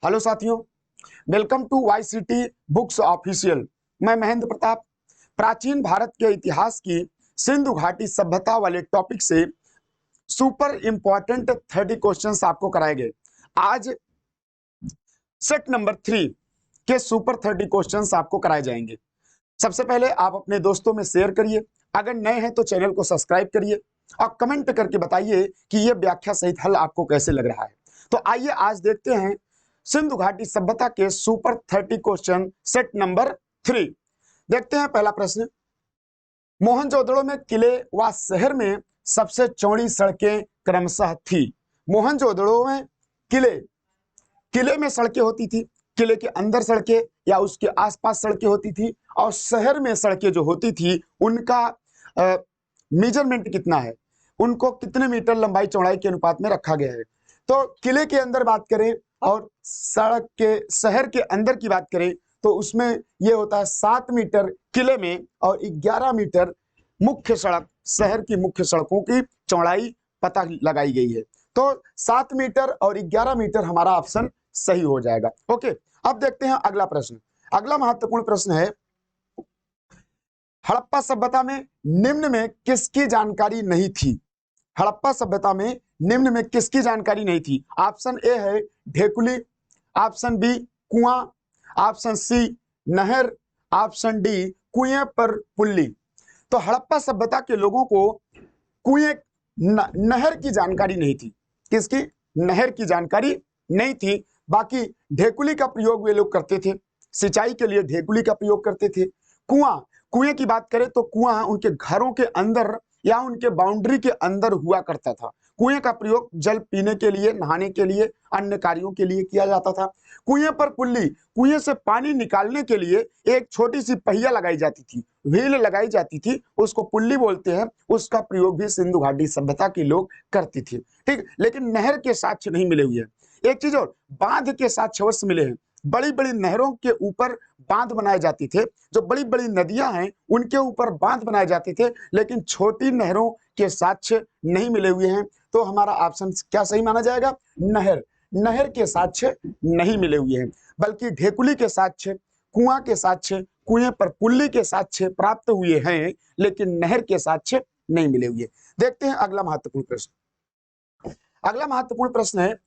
Hello साथियों, welcome to YCT books official. मैं महेंद्र प्रताप प्राचीन भारत के इतिहास की सिंधु घाटी सभ्यता वाले टॉपिक से सुपर इंपॉर्टेंट 30 क्वेश्चंस आपको कराए गए। आज सेट नंबर 3 के सुपर 30 क्वेश्चंस आपको कराए जाएंगे। सबसे पहले आप अपने दोस्तों में शेयर करिए, अगर नए हैं तो चैनल को सब्सक्राइब करिए और कमेंट करके बताइए कि यह व्याख्या सहित हल आपको कैसे लग रहा है। तो आइए आज देखते हैं सिंधु घाटी सभ्यता के सुपर 30 क्वेश्चन सेट नंबर 3। देखते हैं पहला प्रश्न, मोहनजोदड़ो में किले व शहर में सबसे चौड़ी सड़कें क्रमशः थी। मोहनजोदड़ो में किले में सड़कें होती थी, किले के अंदर सड़कें या उसके आसपास सड़कें होती थी, और शहर में सड़कें जो होती थी उनका मेजरमेंट कितना है, उनको कितने मीटर लंबाई चौड़ाई के अनुपात में रखा गया है। तो किले के अंदर बात करें और सड़क के शहर के अंदर की बात करें तो उसमें यह होता है 7 मीटर किले में और 11 मीटर मुख्य सड़क, शहर की मुख्य सड़कों की चौड़ाई पता लगाई गई है। तो 7 मीटर और 11 मीटर हमारा ऑप्शन सही हो जाएगा। ओके, अब देखते हैं अगला प्रश्न। अगला महत्वपूर्ण प्रश्न है, हड़प्पा सभ्यता में निम्न में किसकी जानकारी नहीं थी। हड़प्पा सभ्यता में निम्न में किसकी जानकारी नहीं थी। ऑप्शन ए है ढेकुली, ऑप्शन बी कुआं, ऑप्शन सी नहर, ऑप्शन डी कुएं पर पुल्ली। तो हड़प्पा सभ्यता के लोगों को कुएं नहर की जानकारी नहीं थी। किसकी? नहर की जानकारी नहीं थी। बाकी ढेकुली का प्रयोग वे लोग करते थे, सिंचाई के लिए ढेकुली का प्रयोग करते थे। कुएं की बात करें तो कुआं उनके घरों के अंदर या उनके बाउंड्री के अंदर हुआ करता था। कुएं का प्रयोग जल पीने के लिए, नहाने के लिए, अन्य कार्यों के लिए किया जाता था। कुएं पर पुल्ली, कुएं से पानी निकालने के लिए एक छोटी सी पहिया लगाई जाती थी, व्हील लगाई जाती थी, उसको पुल्ली बोलते हैं। उसका प्रयोग भी सिंधु घाटी सभ्यता के लोग करते थे। ठीक, लेकिन नहर के साक्ष्य नहीं मिले हुए हैं। एक चीज और, बांध के साक्ष्य अवश्य मिले हैं। बड़ी बड़ी नहरों के ऊपर बांध बनाए जाते थे, जो बड़ी बड़ी नदियां हैं उनके ऊपर बांध बनाए जाते थे, लेकिन छोटी नहरों के साक्ष्य नहीं मिले हुए हैं। तो हमारा ऑप्शन क्या सही माना जाएगा? नहर। नहर के साक्ष्य नहीं मिले हुए हैं, बल्कि ढेकुली के साक्ष्य, कुआं के साक्ष्य, कुएं पर पुल्ली के साक्ष्य प्राप्त हुए हैं, लेकिन नहर के साक्ष्य नहीं मिले हुए। देखते हैं अगला महत्वपूर्ण प्रश्न। अगला महत्वपूर्ण प्रश्न है,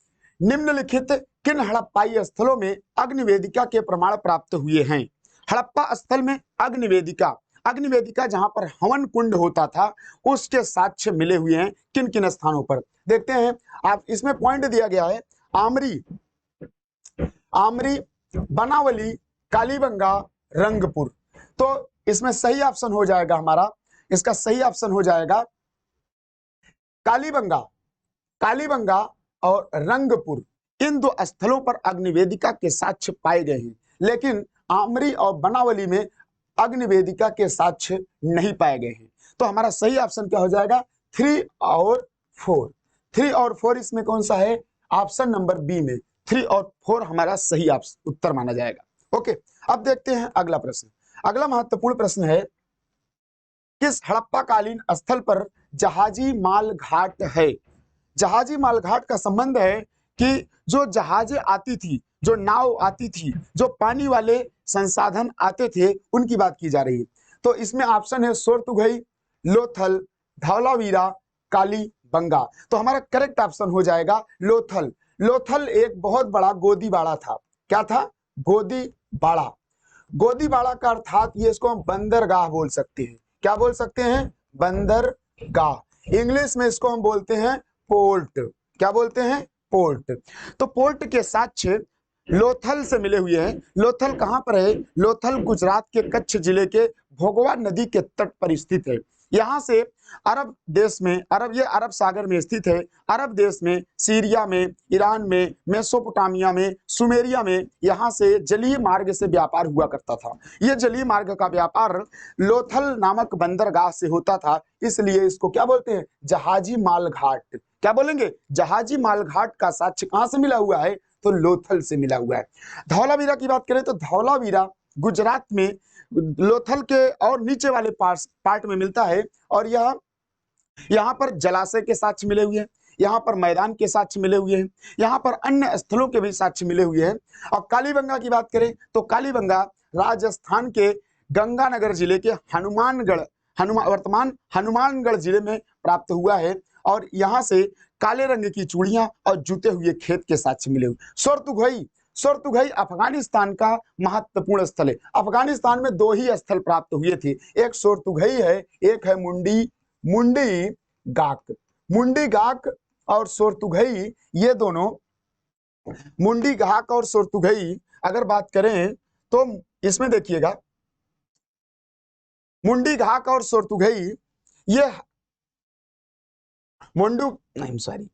निम्नलिखित किन हड़प्पाई स्थलों में अग्निवेदिका के प्रमाण प्राप्त हुए हैं। हड़प्पा स्थल में अग्निवेदिका जहां पर हवन कुंड होता था उसके साक्ष्य मिले हुए हैं किन किन स्थानों पर। देखते हैं, आप इसमें पॉइंट दिया गया है, आमरी, बनावली, कालीबंगा, रंगपुर। तो इसमें सही ऑप्शन हो जाएगा हमारा, इसका सही ऑप्शन हो जाएगा कालीबंगा और रंगपुर। इन दो स्थलों पर अग्निवेदिका के साक्ष्य पाए गए हैं, लेकिन आमरी और बनावली में अग्निवेदिका के साक्ष्य नहीं पाए गए हैं। तो हमारा सही ऑप्शन क्या हो जाएगा? 3 और 4। 3 और 4 इसमें कौन सा है? ऑप्शन नंबर बी में 3 और 4 हमारा सही उत्तर माना जाएगा। ओके, अब देखते हैं अगला प्रश्न। अगला महत्वपूर्ण प्रश्न है, किस हड़प्पा कालीन स्थल पर जहाजी माल घाट है। जहाजी माल घाट का संबंध है कि जो जहाजें आती थी, जो नाव आती थी, जो पानी वाले संसाधन आते थे, उनकी बात की जा रही है। तो इसमें ऑप्शन है सोरतुघई, लोथल, धौलावीरा, कालीबंगा। तो हमारा करेक्ट ऑप्शन हो जाएगा लोथल। लोथल एक बहुत बड़ा गोदीबाड़ा था। क्या था? गोदीबाड़ा। गोदीबाड़ा का अर्थात ये इसको हम बंदरगाह बोल सकते हैं। क्या बोल सकते हैं? बंदरगाह। इंग्लिश में इसको हम बोलते हैं पोर्ट। क्या बोलते हैं? पोर्ट। तो पोर्ट के साक्ष्य लोथल से मिले हुए हैं। लोथल कहां पर है? लोथल गुजरात के कच्छ जिले के भोगवा नदी के तट पर स्थित है। यहां से अरब देश में, ये अरब सागर में स्थित है। अरब देश में, सीरिया में, ईरान में, मेसोपोटामिया में, सुमेरिया में, यहां से जलीय मार्ग से व्यापार हुआ करता था। यह जलीय मार्ग का व्यापार लोथल नामक बंदरगाह से होता था, इसलिए इसको क्या बोलते हैं? जहाजी माल घाट। क्या बोलेंगे? जहाजी माल घाट का साक्ष्य कहां से मिला हुआ है? तो लोथल से मिला हुआ है। धौलावीरा की बात करें तो धौलावीरा गुजरात में लोथल के और नीचे वाले पार्ट में मिलता है, और यह यहाँ पर जलाशय के साक्ष्य मिले हुए हैं। यहाँ पर मैदान के साक्ष्य मिले हुए हैं, यहाँ पर अन्य स्थलों के भी साक्ष्य मिले हुए हैं। और कालीबंगा की बात करें तो कालीबंगा राजस्थान के गंगानगर जिले के वर्तमान हनुमानगढ़ जिले में प्राप्त हुआ है। और यहाँ से काले रंग की चूड़ियां और जूते हुए खेत के साक्ष्य मिले हुए। सोरतुघई अफगानिस्तान का महत्वपूर्ण स्थल है। अफगानिस्तान में दो ही स्थल प्राप्त हुए थे, एक सोरतुघई है, एक है मुंडी गाक और सोरतुघई। ये दोनों मुंडी गाक और सोरतुघई अगर बात करें तो इसमें देखिएगा, मुंडी घाक और सोरतुघई ये मुंडू नहीं सॉरी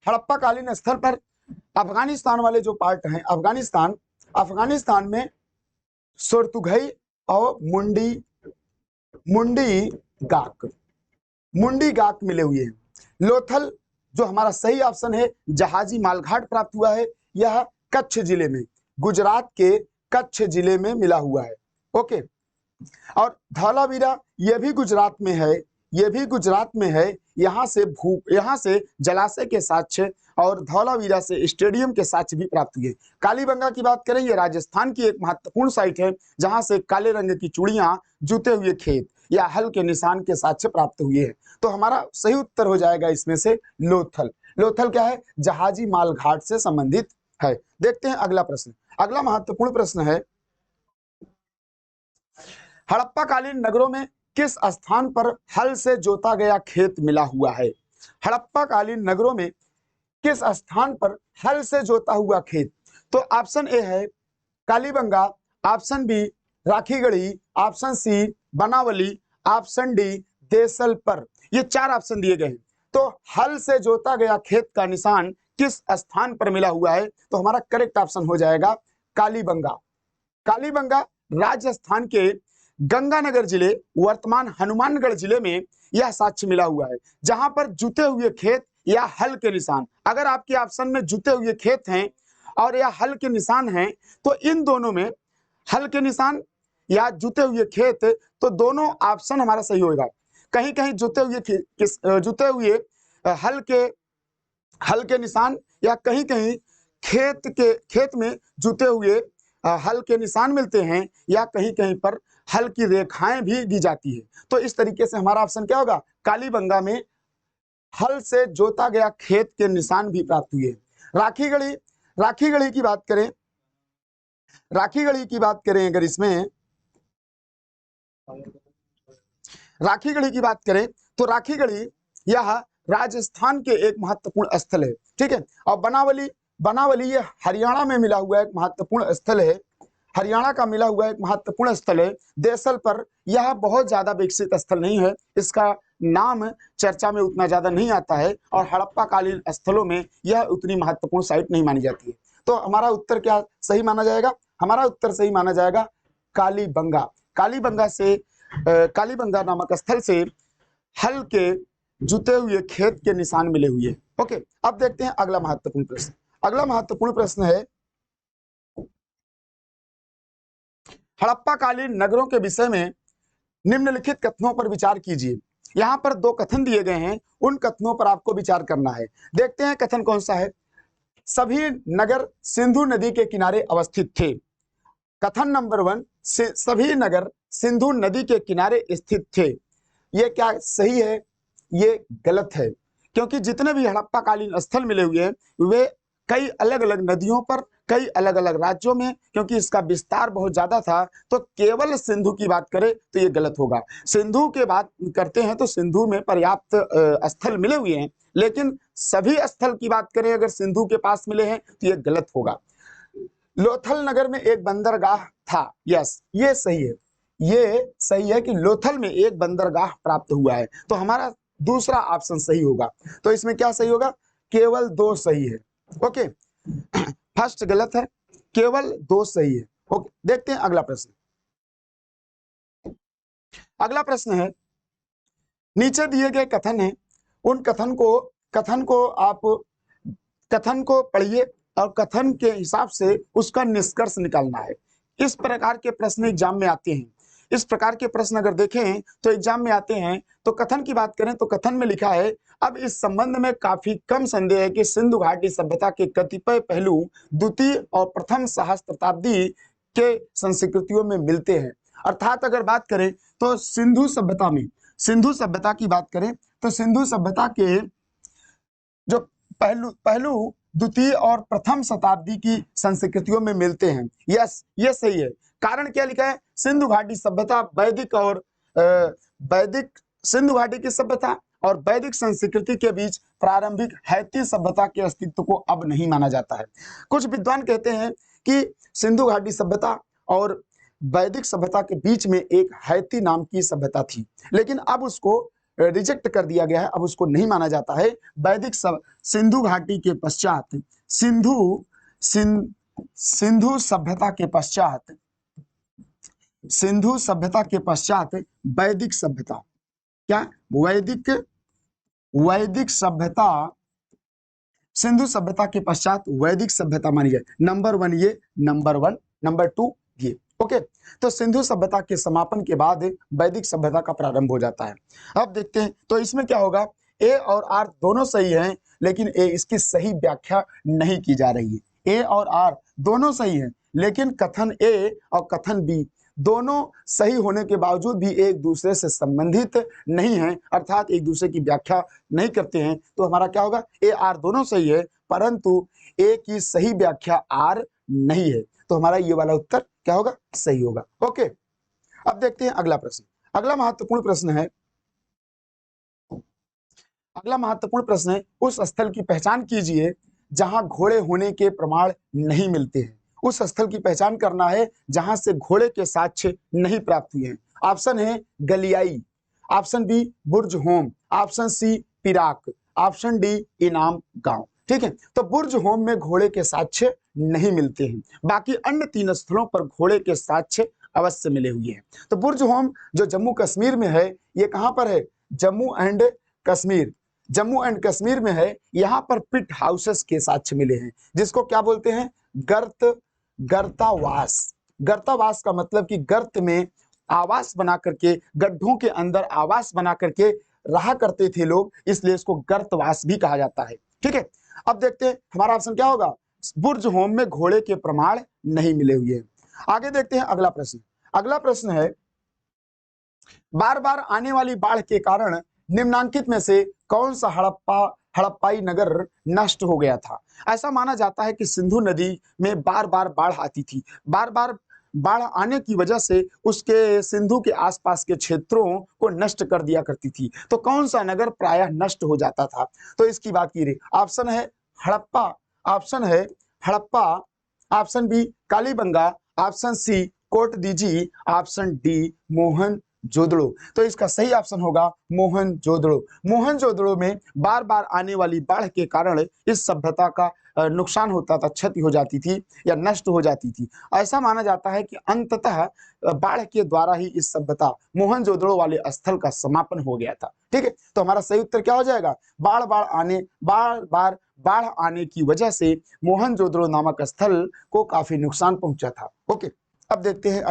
हड़प्पा कालीन स्थल पर अफगानिस्तान वाले जो पार्ट हैं, अफगानिस्तान में सोरतुघई और मुंडी गाक मिले हुए हैं। लोथल जो हमारा सही ऑप्शन है, जहाजी मालघाट प्राप्त हुआ है, यह कच्छ जिले में, गुजरात के कच्छ जिले में मिला हुआ है। ओके, और धौलावीरा यह भी गुजरात में है, यहाँ से जलाशय के साक्ष्य और धौलावीरा से स्टेडियम के साक्ष्य भी प्राप्त हुए। कालीबंगा की बात करें, यह राजस्थान की एक महत्वपूर्ण साइट है, जहां से काले रंग की चूड़ियां, जूते हुए खेत या हल के निशान के साक्ष्य प्राप्त हुए हैं। तो हमारा सही उत्तर हो जाएगा इसमें से लोथल। लोथल क्या है? जहाजी मालघाट से संबंधित है। देखते हैं अगला प्रश्न। अगला महत्वपूर्ण प्रश्न है, हड़प्पा कालीन नगरों में किस स्थान पर हल से जोता गया खेत मिला हुआ है? हड़प्पा कालीन नगरों में किस स्थान पर हल से जोता हुआ खेत? तो ऑप्शन ए है Kalibangan, option B Rakhigarhi, option C Banawali, option D Desalpur. ये चार ऑप्शन दिए गए हैं। तो हल से जोता गया खेत का निशान किस स्थान पर मिला हुआ है? तो हमारा करेक्ट ऑप्शन हो जाएगा कालीबंगा। कालीबंगा राजस्थान के गंगानगर जिले, वर्तमान हनुमानगढ़ जिले में यह साक्ष्य मिला हुआ है, जहां पर जुते हुए खेत या हल के निशान, अगर आपके ऑप्शन में जुते हुए खेत हैं और या हल के निशान हैं, तो इन दोनों में हल के निशान या जुते हुए खेत, तो दोनों ऑप्शन हमारा सही होगा। कहीं कहीं जुते हुए हल के निशान या कहीं कहीं खेत में जुते हुए हल के निशान मिलते हैं, या कहीं कहीं पर हल की रेखाएं भी दी जाती है। तो इस तरीके से हमारा ऑप्शन क्या होगा? कालीबंगा में हल से जोता गया खेत के निशान भी प्राप्त हुए। राखीगढ़ी की बात करें अगर इसमें राखीगढ़ी की बात करें तो राखीगढ़ी यह राजस्थान के एक महत्वपूर्ण स्थल है, ठीक है। और बनावली ये हरियाणा में मिला हुआ एक महत्वपूर्ण स्थल है, हरियाणा का मिला हुआ एक महत्वपूर्ण स्थल है। देसल पर यह बहुत ज्यादा विकसित स्थल नहीं है, इसका नाम चर्चा में उतना ज्यादा नहीं आता है, और हड़प्पा कालीन स्थलों में यह उतनी महत्वपूर्ण साइट नहीं मानी जाती है। तो हमारा उत्तर क्या सही माना जाएगा? हमारा उत्तर सही माना जाएगा कालीबंगा। कालीबंगा नामक स्थल से हल के जुते हुए खेत के निशान मिले हुए। ओके, अब देखते हैं अगला महत्वपूर्ण प्रश्न। अगला महत्वपूर्ण प्रश्न है, हड़प्पा कालीन नगरों के विषय में निम्नलिखित कथनों पर विचार कीजिए। यहां पर दो कथन दिए गए हैं, उन कथनों पर आपको विचार करना है। देखते हैं कथन कौन सा है। सभी नगर सिंधु नदी के किनारे अवस्थित थे। कथन नंबर 1, सभी नगर सिंधु नदी के किनारे स्थित थे। ये क्या सही है? ये गलत है, क्योंकि जितने भी हड़प्पा कालीन स्थल मिले हुए हैं वे कई अलग अलग नदियों पर, कई अलग अलग राज्यों में, क्योंकि इसका विस्तार बहुत ज्यादा था, तो केवल सिंधु की बात करें तो ये गलत होगा। सिंधु की बात करते हैं तो सिंधु में पर्याप्त स्थल मिले हुए हैं, लेकिन सभी स्थल की बात करें अगर सिंधु के पास मिले हैं तो ये गलत होगा। लोथल नगर में एक बंदरगाह था। यस, ये सही है कि लोथल में एक बंदरगाह प्राप्त हुआ है। तो हमारा दूसरा ऑप्शन सही होगा। तो इसमें क्या सही होगा? केवल 2 सही है। ओके, फर्स्ट गलत है, केवल 2 सही है। ओके, देखते हैं अगला प्रश्न। अगला प्रश्न है, नीचे दिए गए कथन है, उन कथन को पढ़िए और कथन के हिसाब से उसका निष्कर्ष निकालना है। इस प्रकार के प्रश्न एग्जाम में आते हैं। इस प्रकार के प्रश्न अगर देखें तो एग्जाम में आते हैं। तो कथन की बात करें तो कथन में लिखा है, अब इस संबंध में काफी कम संदेह है कि सिंधु घाटी सभ्यता के कतिपय पहलू द्वितीय और प्रथम सहस्त्राब्दी के संस्कृतियों में मिलते हैं। अर्थात अगर बात करें तो सिंधु सभ्यता में, सिंधु सभ्यता की बात करें तो सिंधु सभ्यता के जो पहलू द्वितीय और प्रथम शताब्दी की संस्कृतियों में मिलते हैं। यस, ये सही है। कारण क्या लिखा है, सिंधु घाटी सभ्यता वैदिक और वैदिक सिंधु घाटी की सभ्यता और वैदिक संस्कृति के बीच प्रारंभिक हैती सभ्यता के अस्तित्व को अब नहीं माना जाता है। कुछ विद्वान कहते हैं कि सिंधु घाटी सभ्यता और वैदिक सभ्यता के बीच में एक हैती नाम की सभ्यता थी, लेकिन अब उसको रिजेक्ट कर दिया गया है, अब उसको नहीं माना जाता है। वैदिक सिंधु घाटी के पश्चात सिंधु सभ्यता के पश्चात सिंधु सभ्यता के पश्चात वैदिक सभ्यता, क्या वैदिक सभ्यता, सिंधु सभ्यता के पश्चात वैदिक सभ्यता मानी जाए। नंबर 1 ये, नंबर 1, नंबर 2 ये। ओके, तो सिंधु सभ्यता के समापन के बाद वैदिक सभ्यता का प्रारंभ हो जाता है। अब देखते हैं तो इसमें क्या होगा, ए और आर दोनों सही हैं, लेकिन ए इसकी सही व्याख्या नहीं की जा रही है। ए और आर दोनों सही हैं, लेकिन कथन ए और कथन बी दोनों सही होने के बावजूद भी एक दूसरे से संबंधित नहीं हैं, अर्थात एक दूसरे की व्याख्या नहीं करते हैं। तो हमारा क्या होगा, ए आर दोनों सही है, परंतु ए की सही व्याख्या आर नहीं है। तो हमारा ये वाला उत्तर क्या होगा, सही होगा। ओके, अब देखते हैं अगला प्रश्न। अगला महत्वपूर्ण प्रश्न है, उस स्थल की पहचान कीजिए जहां घोड़े होने के प्रमाण नहीं मिलते हैं। उस स्थल की पहचान करना है जहां से घोड़े के साक्ष्य नहीं प्राप्त हुए हैं। ऑप्शन है गलियाई, ऑप्शन बी बुर्ज home, option C Pirak, option D इनाम गांव। ठीक है, तो बुर्ज होम में घोड़े के साक्ष्य नहीं मिलते हैं, बाकी अन्य 3 स्थलों पर घोड़े के साक्ष्य अवश्य मिले हुए हैं। तो बुर्ज होम जो जम्मू कश्मीर में है, ये कहां पर है, जम्मू एंड कश्मीर में है। यहाँ पर पिट हाउसेस के साक्ष्य मिले हैं, जिसको क्या बोलते हैं, गर्तावास का मतलब कि गर्त में आवास बना करके, गड्ढों के अंदर आवास बना करके रहा करते थे लोग, इसलिए इसको गर्तवास भी कहा जाता है। ठीक है, अब देखते हैं हमारा ऑप्शन क्या होगा, बुर्ज होम में घोड़े के प्रमाण नहीं मिले हुए हैं। आगे देखते हैं अगला प्रश्न। अगला प्रश्न है, बार बार आने वाली बाढ़ के कारण निम्नांकित में से कौन सा हड़प्पाई नगर नष्ट हो गया था। ऐसा माना जाता है कि सिंधु नदी में बार बार बाढ़ आती थी, बार बार बाढ़ आने की वजह से उसके सिंधु के आसपास के क्षेत्रों को नष्ट कर दिया करती थी। तो कौन सा नगर प्रायः नष्ट हो जाता था, तो इसकी बात की रही। ऑप्शन है Harappa, option B Kalibangan, option C Kot Diji, option D Mohenjodaro. तो इसका सही ऑप्शन होगा मोहनजोदड़ो। मोहनजोदड़ो में बार बार आने वाली बाढ़ के कारण इस सभ्यता का नुकसान होता था, क्षति हो जाती थी या नष्ट हो जाती थी। ऐसा माना जाता है कि अंततः बाढ़ के द्वारा ही इस सभ्यता मोहनजोदड़ो वाले स्थल का समापन हो गया था। ठीक है, तो हमारा सही उत्तर क्या हो जाएगा, बार बार बाढ़ आने की वजह से मोहनजोदड़ो नामक स्थल को काफी नुकसान पहुंचा था। ओके, अब देखते हैं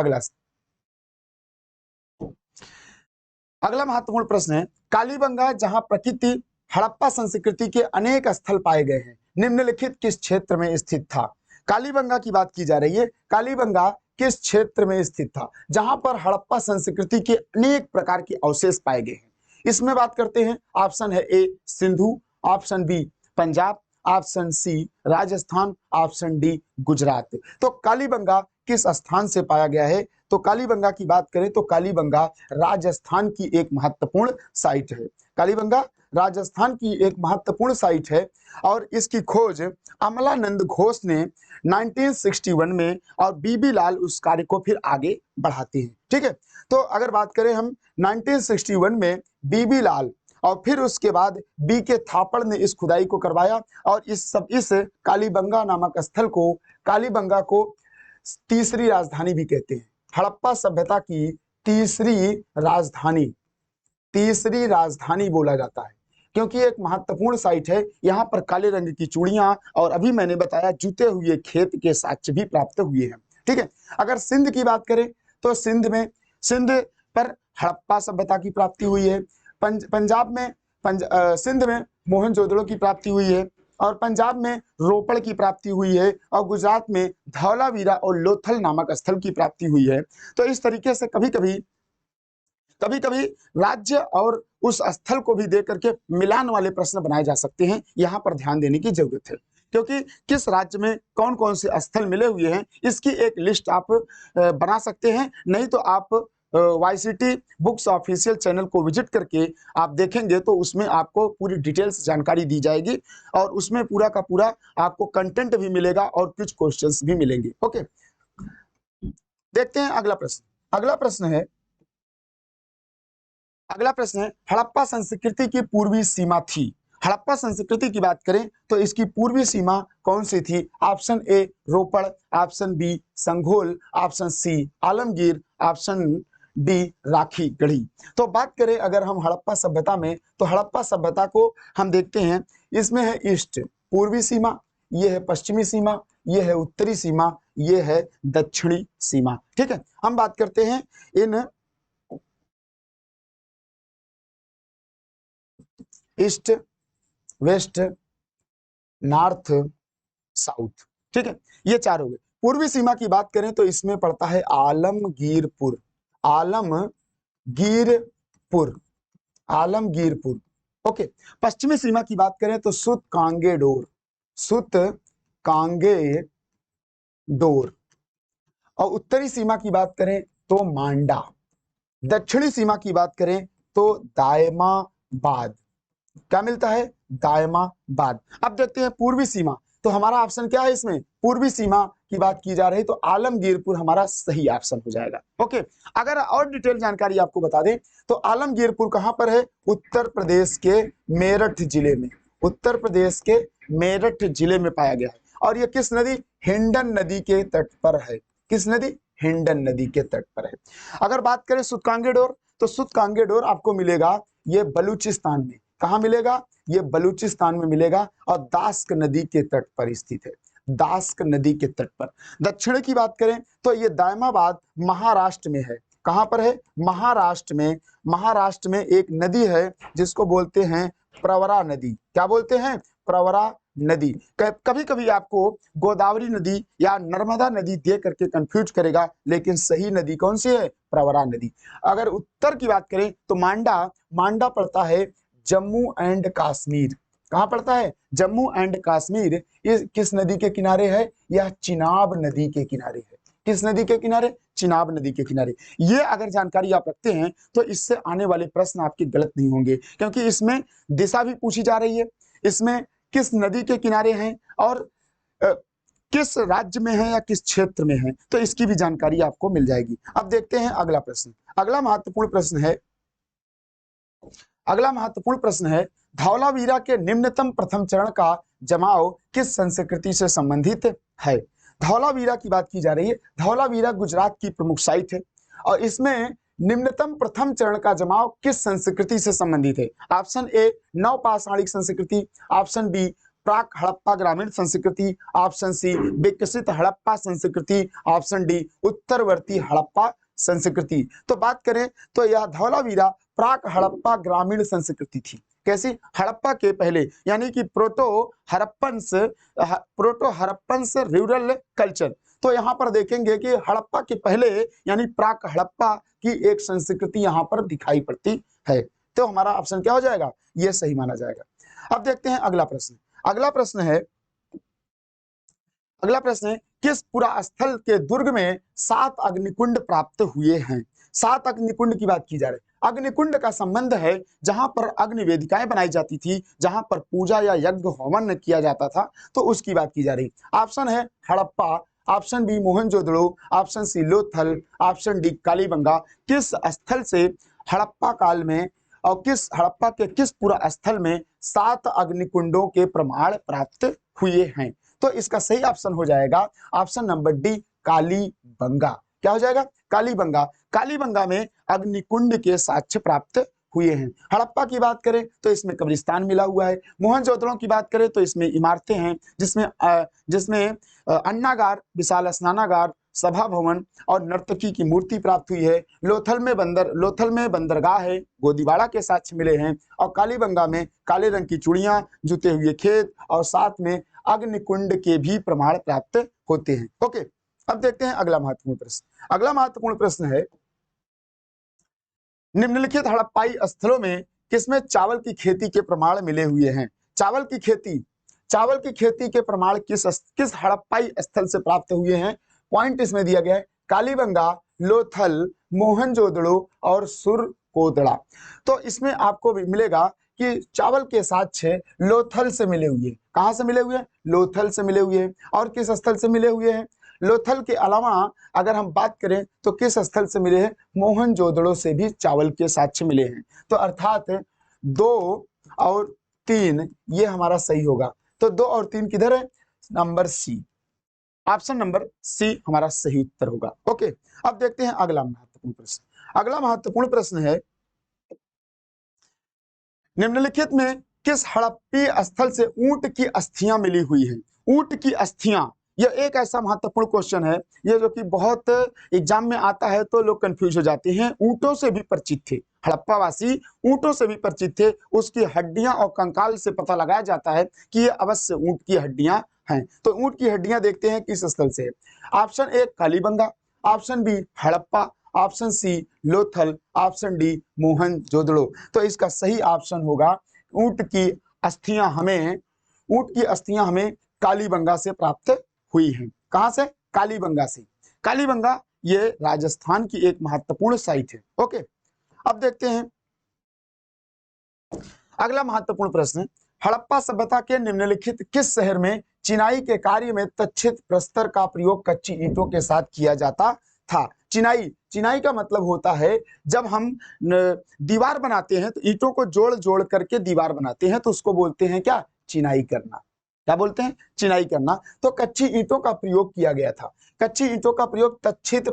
अगला महत्वपूर्ण प्रश्न है, कालीबंगा जहां प्रकृति हड़प्पा संस्कृति के अनेक स्थल पाए गए हैं, निम्नलिखित किस क्षेत्र में स्थित था। कालीबंगा की बात की जा रही है, कालीबंगा किस क्षेत्र में स्थित था जहां पर हड़प्पा संस्कृति के अनेक प्रकार के अवशेष पाए गए हैं। इसमें बात करते हैं, ऑप्शन है A Sindhu, option B Punjab, option C Rajasthan, option D Gujarat. तो कालीबंगा किस स्थान से पाया गया है, तो कालीबंगा की बात करें तो कालीबंगा राजस्थान की एक महत्वपूर्ण साइट है। कालीबंगा राजस्थान की एक महत्वपूर्ण साइट है और इसकी खोज अमलानंद घोष ने 1961 में और बीबी लाल उस कार्य को फिर आगे बढ़ाते हैं। ठीक है, तो अगर बात करें हम 1961 में बीबी लाल और फिर उसके बाद बी के थापड़ ने इस खुदाई को करवाया और इस कालीबंगा नामक स्थल को, कालीबंगा को तीसरी राजधानी भी कहते हैं। हड़प्पा सभ्यता की तीसरी राजधानी बोला जाता है, क्योंकि एक महत्वपूर्ण साइट है। यहाँ पर काले रंग की चूड़ियां और अभी मैंने बताया जूते हुए खेत के साक्ष्य भी प्राप्त हुए हैं। ठीक है। अगर सिंध की बात करें तो सिंध पर हड़प्पा सभ्यता की प्राप्ति हुई है। पंजाब में सिंध में मोहनजोदड़ो की प्राप्ति हुई है, और पंजाब में रोपड़ की प्राप्ति हुई है, और गुजरात में धौलावीरा और लोथल नामक स्थल की प्राप्ति हुई है। तो इस तरीके से कभी कभी राज्य और उस स्थल को भी देख करके मिलान वाले प्रश्न बनाए जा सकते हैं। यहाँ पर ध्यान देने की जरूरत है, क्योंकि किस राज्य में कौन कौन से स्थल मिले हुए हैं इसकी एक लिस्ट आप बना सकते हैं। नहीं तो आप YCT बुक्स ऑफिशियल चैनल को विजिट करके आप देखेंगे तो उसमें आपको पूरी डिटेल्स जानकारी दी जाएगी, और उसमें पूरा का पूरा आपको कंटेंट भी मिलेगा और कुछ क्वेश्चंस भी मिलेंगे। ओके, देखते हैं अगला प्रश्न। अगला प्रश्न है हड़प्पा संस्कृति की पूर्वी सीमा थी। हड़प्पा संस्कृति की बात करें तो इसकी पूर्वी सीमा कौन सी थी? Option A Ropar, option B Sanghol, option C Alamgir, option D Rakhigarhi. तो बात करें अगर हम हड़प्पा सभ्यता में, तो हड़प्पा सभ्यता को हम देखते हैं, इसमें है ईस्ट पूर्वी सीमा, ये है पश्चिमी सीमा, ये है उत्तरी सीमा, ये है दक्षिणी सीमा। ठीक है, हम बात करते हैं इन ईस्ट, वेस्ट, नॉर्थ, साउथ। ठीक है, ये चार हो गए। पूर्वी सीमा की बात करें तो इसमें पड़ता है आलमगीरपुर, आलमगीरपुर। ओके, पश्चिमी सीमा की बात करें तो सुत कांगेडोर, और उत्तरी सीमा की बात करें तो मांडा। दक्षिणी सीमा की बात करें तो दायमाबाद। क्या मिलता है? दायमाबाद। अब देखते हैं पूर्वी सीमा, तो हमारा ऑप्शन क्या है इसमें? पूर्वी सीमा की बात की जा रही तो आलमगीरपुर हमारा सही ऑप्शन हो जाएगा। ओके, अगर और डिटेल जानकारी आपको बता दें तो आलमगीरपुर कहां पर है? उत्तर प्रदेश के मेरठ जिले में, उत्तर प्रदेश के मेरठ जिले में पाया गया है। और यह किस नदी? हिंडन नदी के तट पर है। किस नदी? हिंडन नदी के तट पर है। अगर बात करें सुतकांगेडोर, तो सुतकांगेडोर आपको मिलेगा ये बलूचिस्तान में। कहां मिलेगा? ये बलूचिस्तान में मिलेगा, और दास्क नदी के तट पर स्थित है, दास्क नदी के तट पर। दक्षिण की बात करें तो ये दायमाबाद महाराष्ट्र में है। कहां पर है? महाराष्ट्र में। महाराष्ट्र में एक नदी है जिसको बोलते हैं प्रवरा नदी। क्या बोलते हैं? प्रवरा नदी। कभी कभी आपको गोदावरी नदी या नर्मदा नदी दे करके कंफ्यूज करेगा, लेकिन सही नदी कौन सी है? प्रवरा नदी। अगर उत्तर की बात करें तो मांडा पड़ता है जम्मू एंड कश्मीर। कहां पड़ता है? जम्मू एंड कश्मीर। इस किस नदी के किनारे है? यह चिनाब नदी के किनारे है। किस नदी के किनारे? चिनाब नदी के किनारे। ये अगर जानकारी आप रखते हैं तो इससे आने वाले प्रश्न आपके गलत नहीं होंगे, क्योंकि इसमें दिशा भी पूछी जा रही है, इसमें किस नदी के किनारे हैं और किस राज्य में है या किस क्षेत्र में है, तो इसकी भी जानकारी आपको मिल जाएगी। अब देखते हैं अगला प्रश्न। अगला महत्वपूर्ण प्रश्न है धौलावीरा के निम्नतम प्रथम चरण का जमाव किस संस्कृति से संबंधित है? धौलावीरा की बात की जा रही है। धौलावीरा गुजरात की प्रमुख साइट है, और इसमें निम्नतम प्रथम चरण का जमाव किस संस्कृति से संबंधित है? ऑप्शन ए नवपाषाणिक संस्कृति, ऑप्शन बी प्राक हड़प्पा ग्रामीण संस्कृति, ऑप्शन सी विकसित हड़प्पा संस्कृति, ऑप्शन डी उत्तरवर्ती हड़प्पा संस्कृति। तो बात करें तो यह धौलावीरा प्राक हड़प्पा ग्रामीण संस्कृति थी। कैसी? हड़प्पा के पहले, यानी कि प्रोटो हड़प्पन्स रूरल कल्चर। तो यहाँ पर देखेंगे कि हड़प्पा के पहले यानी प्राक हड़प्पा की एक संस्कृति यहाँ पर दिखाई पड़ती है। तो हमारा ऑप्शन क्या हो जाएगा? ये सही माना जाएगा। अब देखते हैं अगला प्रश्न। अगला प्रश्न है किस पुरा स्थल के दुर्ग में 7 अग्निकुंड प्राप्त हुए हैं? 7 अग्निकुंड की बात की जा रही है। अग्निकुंड का संबंध है जहां पर अग्नि वेदिकाएं बनाई जाती थी, जहां पर पूजा या यज्ञ होमन किया जाता था, तो उसकी बात की जा रही। ऑप्शन है Harappa, option B Mohenjodaro, option C Lothal, option D Kalibangan. किस स्थल से हड़प्पा काल में और हड़प्पा के किस पूरा स्थल में 7 अग्निकुंडों के प्रमाण प्राप्त हुए हैं? तो इसका सही ऑप्शन हो जाएगा ऑप्शन नंबर डी कालीबंगा। क्या हो जाएगा? कालीबंगा। कालीबंगा में अग्निकुंड के साक्ष्य प्राप्त हुए हैं। हड़प्पा की बात करें तो इसमें कब्रिस्तान मिला हुआ है। मोहनजोदड़ो की बात करें तो इसमें इमारतें हैं, जिसमें अन्नागार, विशाल स्नानागार, सभा भवन और नर्तकी की मूर्ति प्राप्त हुई है। लोथल में बंदरगाह है, गोदीवाड़ा के साक्ष्य मिले हैं। और कालीबंगा में काले रंग की चूड़ियां, जुते हुए खेत और साथ में अग्निकुंड के भी प्रमाण प्राप्त होते हैं। ओके, अब देखते हैं अगला महत्वपूर्ण प्रश्न। अगला महत्वपूर्ण प्रश्न है, निम्नलिखित हड़प्पाई स्थलों में किसमें चावल की खेती के प्रमाण मिले हुए हैं? चावल की खेती के प्रमाण किस हड़प्पाई स्थल से प्राप्त हुए हैं? पॉइंट इसमें दिया गया है, कालीबंगा, लोथल, मोहनजोदड़ो और सुरकोदड़ा। तो इसमें आपको भी मिलेगा कि चावल के साक्ष्य लोथल से मिले हुए। कहां से मिले हुए हैं? लोथल से मिले हुए हैं। और किस स्थल से मिले हुए हैं? लोथल के अलावा अगर हम बात करें तो किस स्थल से मिले हैं? मोहनजोदड़ो से भी चावल के साक्ष्य मिले हैं। तो अर्थात 2 और 3 ये हमारा सही होगा। तो 2 और 3 किधर है? Number C, option number C हमारा सही उत्तर होगा। ओके, अब देखते हैं अगला महत्वपूर्ण प्रश्न। अगला महत्वपूर्ण प्रश्न है, निम्नलिखित में किस हड़प्पी स्थल से ऊंट की अस्थियां मिली हुई हैं? ऊंट की अस्थियां, यह एक ऐसा महत्वपूर्ण क्वेश्चन है ये जो कि बहुत एग्जाम में आता है तो लोग कंफ्यूज हो जाते हैं। ऊंटों से भी परिचित थे, हड़प्पा वासी ऊंटों से भी परिचित थे। उसकी हड्डियां और कंकाल से पता लगाया जाता है कि ये अवश्य ऊंट की हड्डियां हैं। तो ऊंट की हड्डियां देखते हैं किस स्थल से है। Option A Kalibangan, option B Harappa, option C Lothal, option D Mohenjodaro. तो इसका सही ऑप्शन होगा ऊंट की अस्थियां हमें कालीबंगा से प्राप्त हुई हैं। कहां से? कालीबंगा से। कालीबंगा ये राजस्थान की एक महत्वपूर्ण साइट है। ओके, अब देखते हैं अगला महत्वपूर्ण प्रश्न, हड़प्पा सभ्यता के निम्नलिखित किस शहर में चिनाई के कार्य में तच्छित प्रस्तर का प्रयोग कच्ची ईंटों के साथ किया जाता था? चिनाई का मतलब होता है जब हम दीवार बनाते हैं तो ईंटों को जोड़ जोड़ करके दीवार बनाते हैं तो उसको बोलते हैं क्या? चिनाई करना। क्या बोलते हैं? चिनाई करना। तो कच्ची ईंटों का प्रयोग किया गया था। कच्ची ईंटों का प्रयोग तच्छित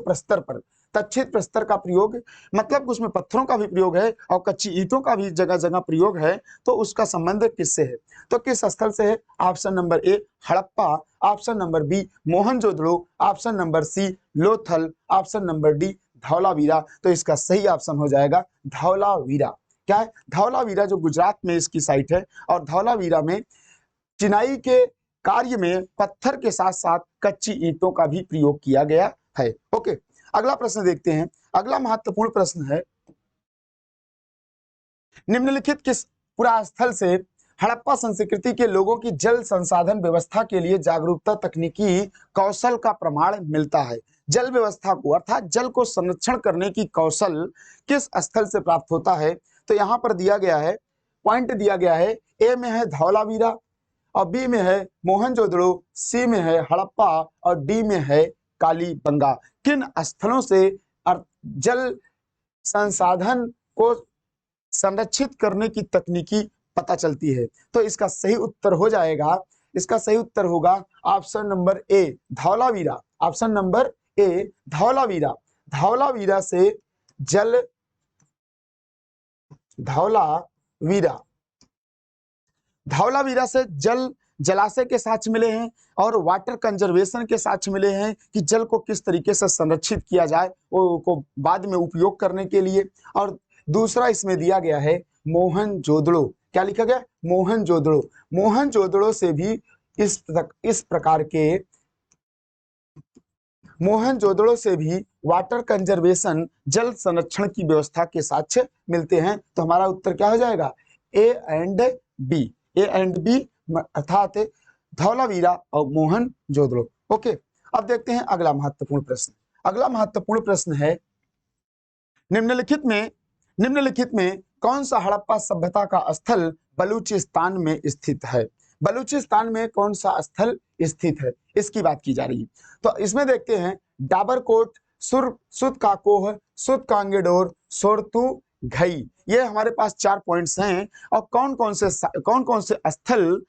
प्रस्तर का प्रयोग मतलब उसमें पत्थरों का भी प्रयोग है और कच्ची ईंटों का भी जगह जगह प्रयोग है। तो उसका संबंध किससे है? तो किस स्थल से है? Option number A Harappa, option number B Mohenjodaro, option number C Lothal, option number D Dholavira. तो इसका सही ऑप्शन हो जाएगा धौलावीरा। क्या है? धौलावीरा जो गुजरात में इसकी साइट है। और धौलावीरा में चिनाई के कार्य में पत्थर के साथ साथ कच्ची ईंटों का भी प्रयोग किया गया है। ओके, अगला प्रश्न देखते हैं। अगला महत्वपूर्ण प्रश्न है, निम्नलिखित किस पुरास्थल से हड़प्पा संस्कृति के लोगों की जल संसाधन व्यवस्था के लिए जागरूकता तकनीकी कौशल का प्रमाण मिलता है? जल व्यवस्था को अर्थात जल को संरक्षण करने की कौशल किस स्थल से प्राप्त होता है? तो यहां पर दिया गया है, पॉइंट दिया गया है, ए में है धौलावीरा और बी में है मोहनजोदड़ो, सी में है हड़प्पा और डी में है कालीबंगा। किन स्थलों से जल संसाधन को संरक्षित करने की तकनीकी पता चलती है? तो इसका सही उत्तर हो जाएगा, इसका सही उत्तर होगा ऑप्शन नंबर ए धौलावीरा। ऑप्शन नंबर ए धौलावीरा। धौलावीरा से जल जलाशय के साक्ष्य मिले हैं और वाटर कंजर्वेशन के साक्ष्य मिले हैं कि जल को किस तरीके से संरक्षित किया जाए वो को बाद में उपयोग करने के लिए। और दूसरा इसमें दिया गया है मोहनजोदड़ो। क्या लिखा गया? मोहनजोदड़ो। मोहनजोदड़ो से भी इस प्रकार के मोहनजोदड़ो से भी वाटर कंजर्वेशन जल संरक्षण की व्यवस्था के साक्ष्य मिलते हैं। तो हमारा उत्तर क्या हो जाएगा? ए एंड बी अर्थात धौलावीरा और मोहनजोदड़ो। ओके, अब देखते हैं अगला महत्वपूर्ण प्रश्न। अगला महत्वपूर्ण प्रश्न है, निम्नलिखित में कौन सा हड़प्पा सभ्यता का स्थल बलूचिस्तान में स्थित है? बलूचिस्तान में कौन सा स्थल स्थित है इसकी बात की जा रही है। तो इसमें देखते हैं डाबरकोट, सुतकाकोह, सुतकांगेडोर, सोरतू घई। ये हमारे पास 4 पॉइंट्स हैं। और कौन कौन से स्थल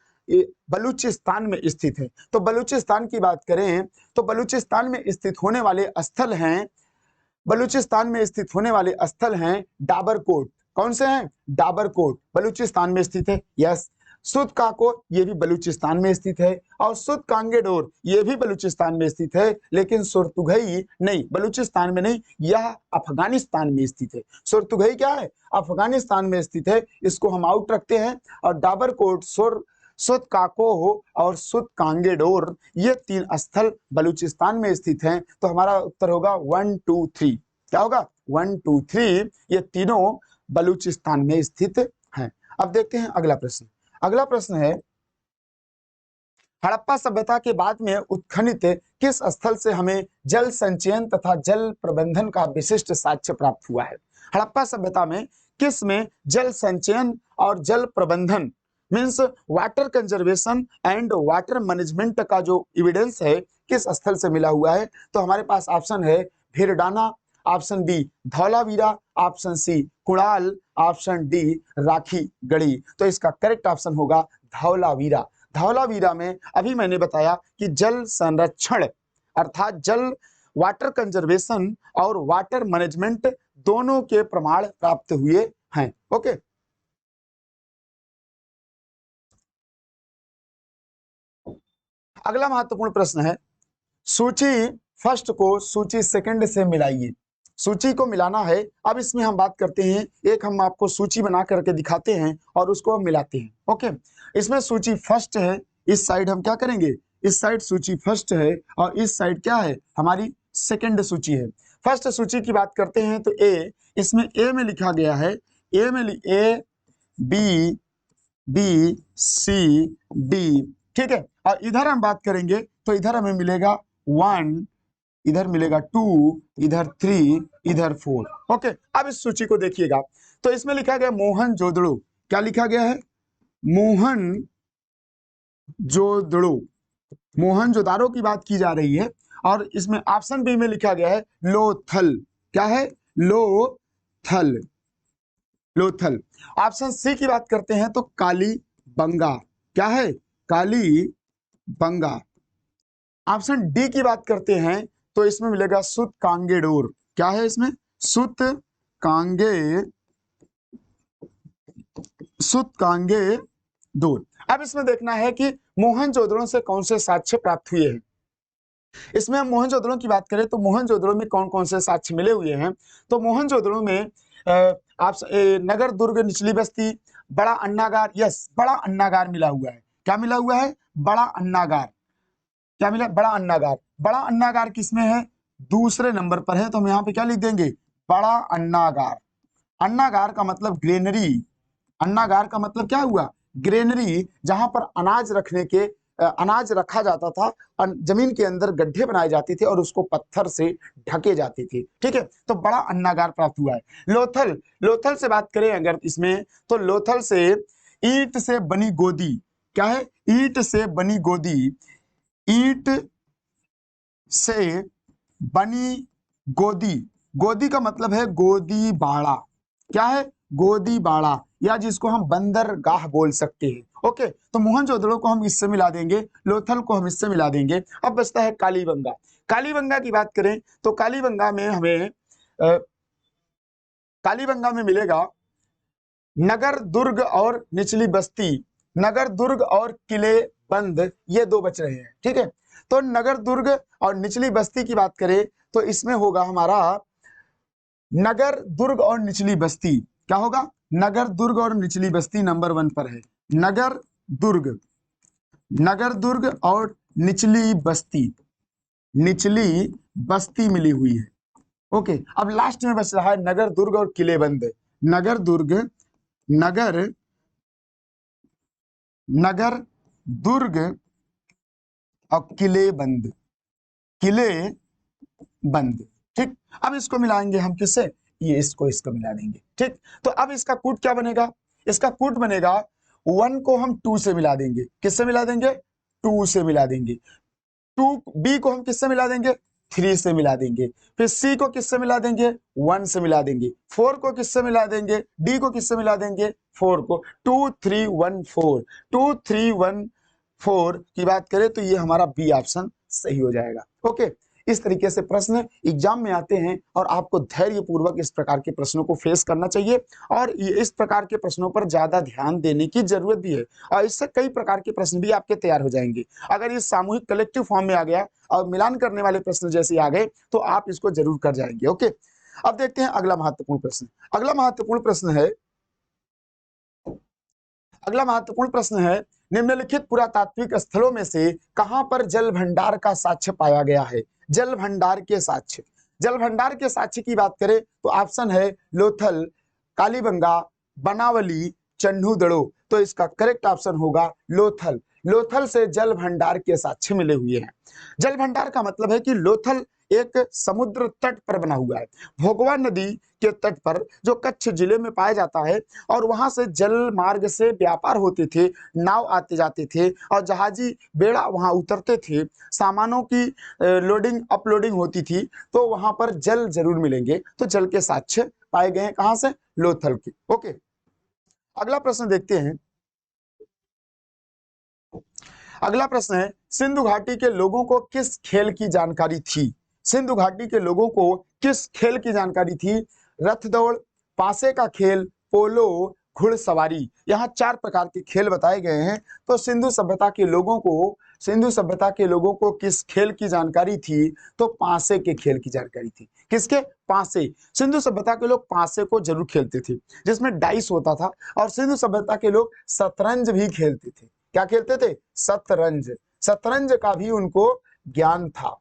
बलूचिस्तान में स्थित है? तो बलूचिस्तान की बात करें तो बलूचिस्तान में स्थित होने वाले स्थल हैं डाबरकोट। कौन से हैं? डाबरकोट बलूचिस्तान में स्थित है। यस। सुद काको ये भी बलूचिस्तान में स्थित है, और सुद कांगेडोर ये भी बलूचिस्तान में स्थित है, लेकिन सुरतुघई नहीं, बलूचिस्तान में नहीं, यह अफगानिस्तान में स्थित है। सुरतुघई क्या है, अफगानिस्तान में स्थित है, इसको हम आउट रखते हैं। और डाबरकोट, सुद काको और सुद कांगेडोर ये 3 स्थल बलूचिस्तान में स्थित हैं। तो हमारा उत्तर होगा 1 2 3। क्या होगा, 1 2 3, ये तीनों बलूचिस्तान में स्थित हैं। अब देखते हैं अगला प्रश्न। अगला प्रश्न है, हड़प्पा सभ्यता के बाद में उत्खनित किस स्थल से हमें जल संचयन तथा जल प्रबंधन का विशिष्ट साक्ष्य प्राप्त हुआ है। हड़प्पा सभ्यता में किस में जल संचयन और जल प्रबंधन means water conservation and water management का जो एविडेंस है किस स्थल से मिला हुआ है। तो हमारे पास ऑप्शन है Bhirrana, option B Dholavira, option C Kudal, option D Rakhigarhi. तो इसका करेक्ट ऑप्शन होगा धौलावीरा। धौलावीरा में अभी मैंने बताया कि जल संरक्षण अर्थात जल वाटर कंजर्वेशन और वाटर मैनेजमेंट दोनों के प्रमाण प्राप्त हुए हैं। ओके, अगला महत्वपूर्ण प्रश्न है, सूची फर्स्ट को सूची सेकंड से मिलाइए। सूची को मिलाना है। अब इसमें हम बात करते हैं, एक हम आपको सूची बना करके दिखाते हैं और उसको हम मिलाते हैं। ओके, इसमें सूची फर्स्ट है, इस साइड हम क्या करेंगे, इस साइड सूची फर्स्ट है और इस साइड क्या है, हमारी सेकंड सूची है। फर्स्ट सूची की बात करते हैं तो ए, इसमें ए में लिखा गया है, A B B C D, ठीक है। और इधर हम बात करेंगे तो इधर हमें मिलेगा 1, इधर मिलेगा 2, इधर 3, इधर 4। ओके, अब इस सूची को देखिएगा तो इसमें लिखा गया मोहनजोदड़ो। क्या लिखा गया है, मोहनजोदड़ो, मोहनजोदारो की बात की जा रही है। और इसमें ऑप्शन बी में लिखा गया है लोथल। क्या है, लोथल, लोथल। ऑप्शन सी की बात करते हैं तो कालीबंगा। क्या है, कालीबंगा। ऑप्शन डी की बात करते हैं तो इसमें मिलेगा सुत कांगेडोर। क्या है इसमें, सुत कांगेडोर। अब इसमें देखना है कि मोहनजोदड़ो से कौन से साक्ष्य प्राप्त हुए हैं। इसमें हम मोहनजोदड़ो की बात करें तो मोहनजोदड़ो में कौन कौन से साक्ष्य मिले हुए हैं। तो मोहनजोदड़ो में आप नगर दुर्ग निचली बस्ती बड़ा अन्नागार, यस बड़ा अन्नागार मिला हुआ है। क्या मिला हुआ है, बड़ा अन्नागार। क्या मिला, बड़ा अन्नागार। बड़ा अन्नागार किसमें है, दूसरे नंबर पर है। तो हम यहाँ पे क्या लिख देंगे, बड़ा अन्नागार। अन्नागार का मतलब ग्रेनरी, अन्नागार का मतलब क्या हुआ, ग्रेनरी, जहां पर अनाज रखने के अनाज रखा जाता था, जमीन के अंदर गड्ढे बनाए जाते थे और उसको पत्थर से ढके जाते थे। ठीक है, तो बड़ा अन्नागार प्राप्त हुआ है। लोथल, लोथल से बात करें अगर इसमें तो लोथल से ईंट से बनी गोदी। क्या है, ईंट से बनी गोदी, ईंट से बनी गोदी। गोदी का मतलब है गोदी बाड़ा। क्या है, गोदी बाड़ा, या जिसको हम बंदरगाह बोल सकते हैं। ओके, तो मोहनजोदड़ो को हम इससे मिला देंगे, लोथल को हम इससे मिला देंगे। अब बचता है कालीबंगा। कालीबंगा की बात करें तो कालीबंगा में हमें कालीबंगा में मिलेगा नगर दुर्ग और निचली बस्ती। नगर दुर्ग और किले बंद ये 2 बच रहे हैं। ठीक है, तो नगर दुर्ग और निचली बस्ती की बात करें तो इसमें होगा हमारा नगर दुर्ग और निचली बस्ती। क्या होगा, नगर दुर्ग और निचली बस्ती नंबर 1 पर है। नगर दुर्ग, नगर दुर्ग और निचली बस्ती, निचली बस्ती मिली हुई है। ओके, अब लास्ट में बच रहा है नगर दुर्ग और किले बंद। नगर दुर्ग, नगर दुर्ग और किले बंद, किले बंद। ठीक, अब इसको मिलाएंगे हम किससे, ये इसको मिला देंगे। ठीक, तो अब इसका कूट क्या बनेगा, इसका कूट बनेगा 1 को हम 2 से मिला देंगे। किससे मिला देंगे, 2 से मिला देंगे। 2 बी को हम किससे मिला देंगे, 3 से मिला देंगे। फिर सी को किससे मिला देंगे, 1 से मिला देंगे। 4 को किससे मिला देंगे, डी को किससे मिला देंगे, 4 को। 2 3 1 4, 2 3 1 4 की बात करें तो ये हमारा बी ऑप्शन सही हो जाएगा। ओके, इस तरीके से प्रश्न एग्जाम में आते हैं और आपको धैर्य पूर्वक इस प्रकार के प्रश्नों को फेस करना चाहिए और इस प्रकार के प्रश्नों पर ज्यादा ध्यान देने की जरूरत भी है और इससे कई प्रकार के प्रश्न भी आपके तैयार हो जाएंगे। अगर ये सामूहिक कलेक्टिव फॉर्म में आ गया और मिलान करने वाले प्रश्न जैसे आ गए तो आप इसको जरूर कर जाएंगे। ओके, अब देखते हैं अगला महत्वपूर्ण प्रश्न। अगला महत्वपूर्ण प्रश्न है निम्नलिखित पुरातात्विक स्थलों में से कहां पर जल भंडार का साक्ष्य पाया गया है। जल भंडार के साक्ष्य, जल भंडार के साक्ष्य की बात करें तो ऑप्शन है लोथल, कालीबंगा, बनावली, चन्हूदड़ो। तो इसका करेक्ट ऑप्शन होगा लोथल। लोथल से जल भंडार के साक्ष्य मिले हुए हैं। जल भंडार का मतलब है कि लोथल एक समुद्र तट पर बना हुआ है, भोगवा नदी के तट पर, जो कच्छ जिले में पाया जाता है और वहां से जल मार्ग से व्यापार होते थे, नाव आते जाते थे और जहाजी बेड़ा वहां उतरते थे, सामानों की लोडिंग अपलोडिंग होती थी, तो वहां पर जल जरूर मिलेंगे। तो जल के साक्ष्य पाए गए हैं कहां से? लोथल के। ओके, अगला प्रश्न देखते हैं। अगला प्रश्न है सिंधु घाटी के लोगों को किस खेल की जानकारी थी। सिंधु घाटी के लोगों को किस खेल की जानकारी थी? रथ दौड़, पासे का खेल, पोलो, घुड़सवारी। यहाँ 4 प्रकार के खेल बताए गए हैं। तो सिंधु सभ्यता के लोगों को किस खेल की जानकारी थी? तो पासे के खेल की जानकारी थी। किसके? पासे। सिंधु सभ्यता के लोग पासे को जरूर खेलते थे, जिसमें डाइस होता था। और सिंधु सभ्यता के लोग शतरंज भी खेलते थे। क्या खेलते थे? शतरंज। शतरंज का भी उनको ज्ञान था,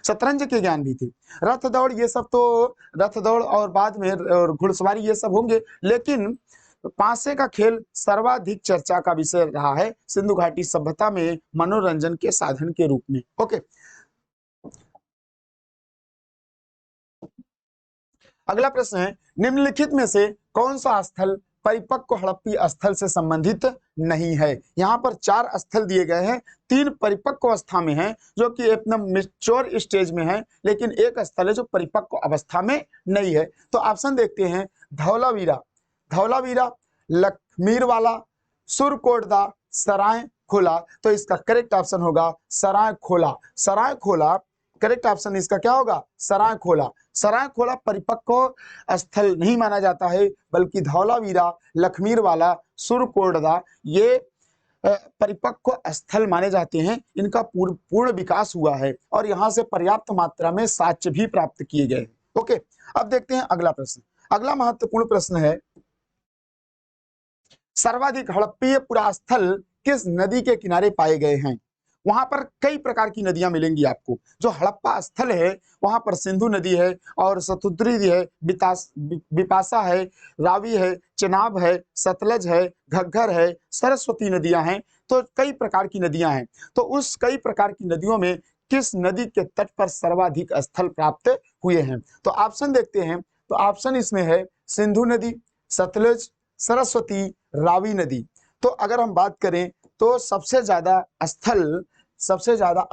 शतरंज के ज्ञान भी थी। रथ दौड़ ये सब तो, रथ दौड़ और बाद में घुड़सवारी ये सब होंगे, लेकिन पासे का खेल सर्वाधिक चर्चा का विषय रहा है सिंधु घाटी सभ्यता में मनोरंजन के साधन के रूप में। ओके, अगला प्रश्न है निम्नलिखित में से कौन सा स्थल परिपक्व हड़प्पी स्थल से संबंधित नहीं है। यहाँ पर 4 स्थल दिए गए हैं, 3 परिपक्व अवस्था में हैं जो कि एकदम मैच्योर स्टेज में है, लेकिन एक स्थल है जो परिपक्व अवस्था में नहीं है। तो ऑप्शन देखते हैं धौलावीरा, धौलावीरा, लखमीरवाला, सुरकोटदा, सराय खोला। तो इसका करेक्ट ऑप्शन होगा सराय खोला। सराय खोला करेक्ट ऑप्शन इसका क्या होगा? सराय खोला। सराय खोला परिपक्व स्थल नहीं माना जाता है, बल्कि धौलावीरा, लखमीरवाला, सुरकोटदा ये परिपक्व स्थल माने जाते हैं। इनका पूर्ण विकास हुआ है और यहाँ से पर्याप्त मात्रा में साक्ष्य भी प्राप्त किए गए। ओके, अब देखते हैं अगला प्रश्न। अगला महत्वपूर्ण प्रश्न है सर्वाधिक हड़प्पीय पुरास्थल किस नदी के किनारे पाए गए हैं। वहां पर कई प्रकार की नदियां मिलेंगी आपको। जो हड़प्पा स्थल है वहां पर सिंधु नदी है और सतुद्री है, बिपाशा है, रावी है, चेनाब है, सतलज है, घग्गर है, सरस्वती नदियां हैं। तो कई प्रकार की नदियां हैं। तो उस कई प्रकार की नदियों में किस नदी के तट पर सर्वाधिक स्थल प्राप्त हुए हैं? तो ऑप्शन देखते हैं। तो ऑप्शन इसमें है सिंधु नदी, सतलज, सरस्वती, रावी नदी। तो अगर हम बात करें तो सबसे ज्यादा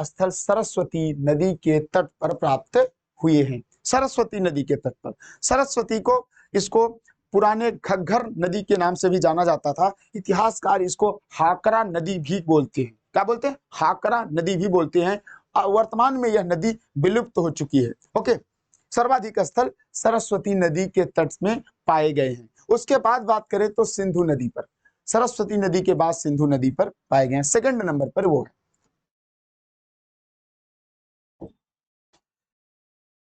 स्थल सरस्वती नदी के तट पर प्राप्त हुए हैं। सरस्वती नदी के तट पर। सरस्वती को इसको पुराने घग्गर नदी के नाम से भी जाना जाता था। इतिहासकार इसको हाकरा नदी भी बोलते हैं। क्या बोलते हैं? हाकरा नदी भी बोलते हैं। वर्तमान में यह नदी विलुप्त हो चुकी है। ओके, सर्वाधिक स्थल सरस्वती नदी के तट में पाए गए हैं। उसके बाद बात करें तो सिंधु नदी पर, सरस्वती नदी के बाद सिंधु नदी पर पाए गए हैं। सेकंड नंबर पर वो है।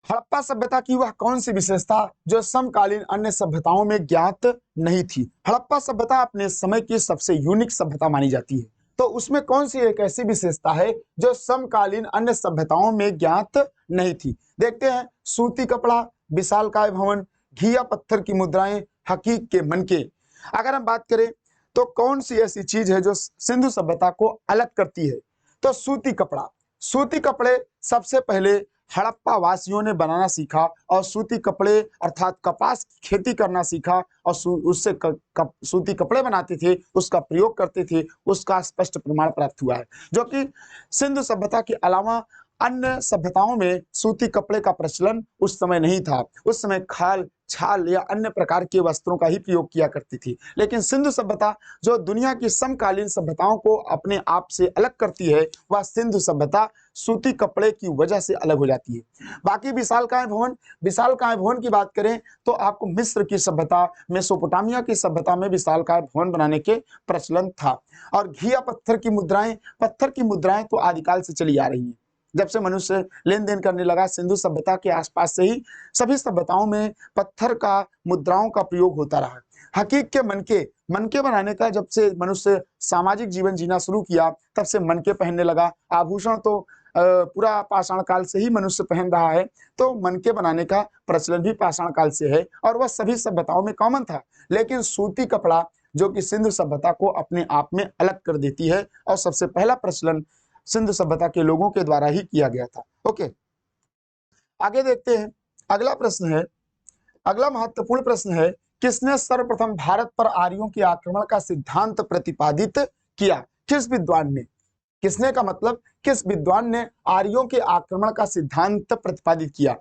हड़प्पा सभ्यता की वह कौन सी विशेषता जो समकालीन अन्य सभ्यताओं में ज्ञात नहीं थी। हड़प्पा सभ्यता अपने समय की सबसे यूनिक सभ्यता मानी जाती है। तो उसमें कौन सी एक ऐसी विशेषता है जो समकालीन अन्य सभ्यताओं में ज्ञात नहीं थी? देखते हैं। सूती कपड़ा, विशालकाय भवन, घिया पत्थर की मुद्राएं, हकीक के मनके। अगर हम बात करें तो कौन सी ऐसी चीज है जो सिंधु सभ्यता को अलग करती है? तो सूती कपड़ा। सूती कपड़े सबसे पहले हड़प्पा वासियों ने बनाना सीखा और सूती कपड़े अर्थात कपास की खेती करना सीखा और उससे सूती कपड़े बनाते थे, उसका प्रयोग करते थे। उसका स्पष्ट प्रमाण प्राप्त हुआ है, जो कि सिंधु सभ्यता के अलावा अन्य सभ्यताओं में सूती कपड़े का प्रचलन उस समय नहीं था। उस समय खाल, छाल या अन्य प्रकार के वस्त्रों का ही प्रयोग किया करती थी। लेकिन सिंधु सभ्यता जो दुनिया की समकालीन सभ्यताओं को अपने आप से अलग करती है, वह सिंधु सभ्यता सूती कपड़े की वजह से अलग हो जाती है। बाकी विशालकाय भवन की बात करें तो आपको मिस्र की सभ्यता, मेसोपोटामिया की सभ्यता में विशालकाय भवन बनाने के प्रचलन था। और घिया पत्थर की मुद्राएं तो आदिकाल से चली आ रही हैं। जब से मनुष्य लेन देन करने लगा, सिंधु सभ्यता के आसपास से ही सभी सभ्यताओं में पत्थर का मुद्राओं का प्रयोग होता रहा। हकीक के मनके बनाने का जब से मनुष्य सामाजिक जीवन जीना शुरू किया, तब से मनके पहनने लगा। आभूषण तो पूरा पाषाण काल से ही मनुष्य पहन रहा है, तो मनके बनाने का प्रचलन भी पाषाण काल से है और वह सभी सभ्यताओं में कॉमन था। लेकिन सूती कपड़ा जो कि सिंधु सभ्यता को अपने आप में अलग कर देती है, और सबसे पहला प्रचलन सिंधु सभ्यता के लोगों के द्वारा ही किया गया था। ओके, आगे देखते हैं। अगला महत्वपूर्ण प्रश्न है, किसने सर्वप्रथम भारत पर आर्यों के आक्रमण का सिद्धांत प्रतिपादित किया? किस विद्वान ने? किसने का मतलब किस विद्वान ने आर्यों के आक्रमण का सिद्धांत प्रतिपादित किया?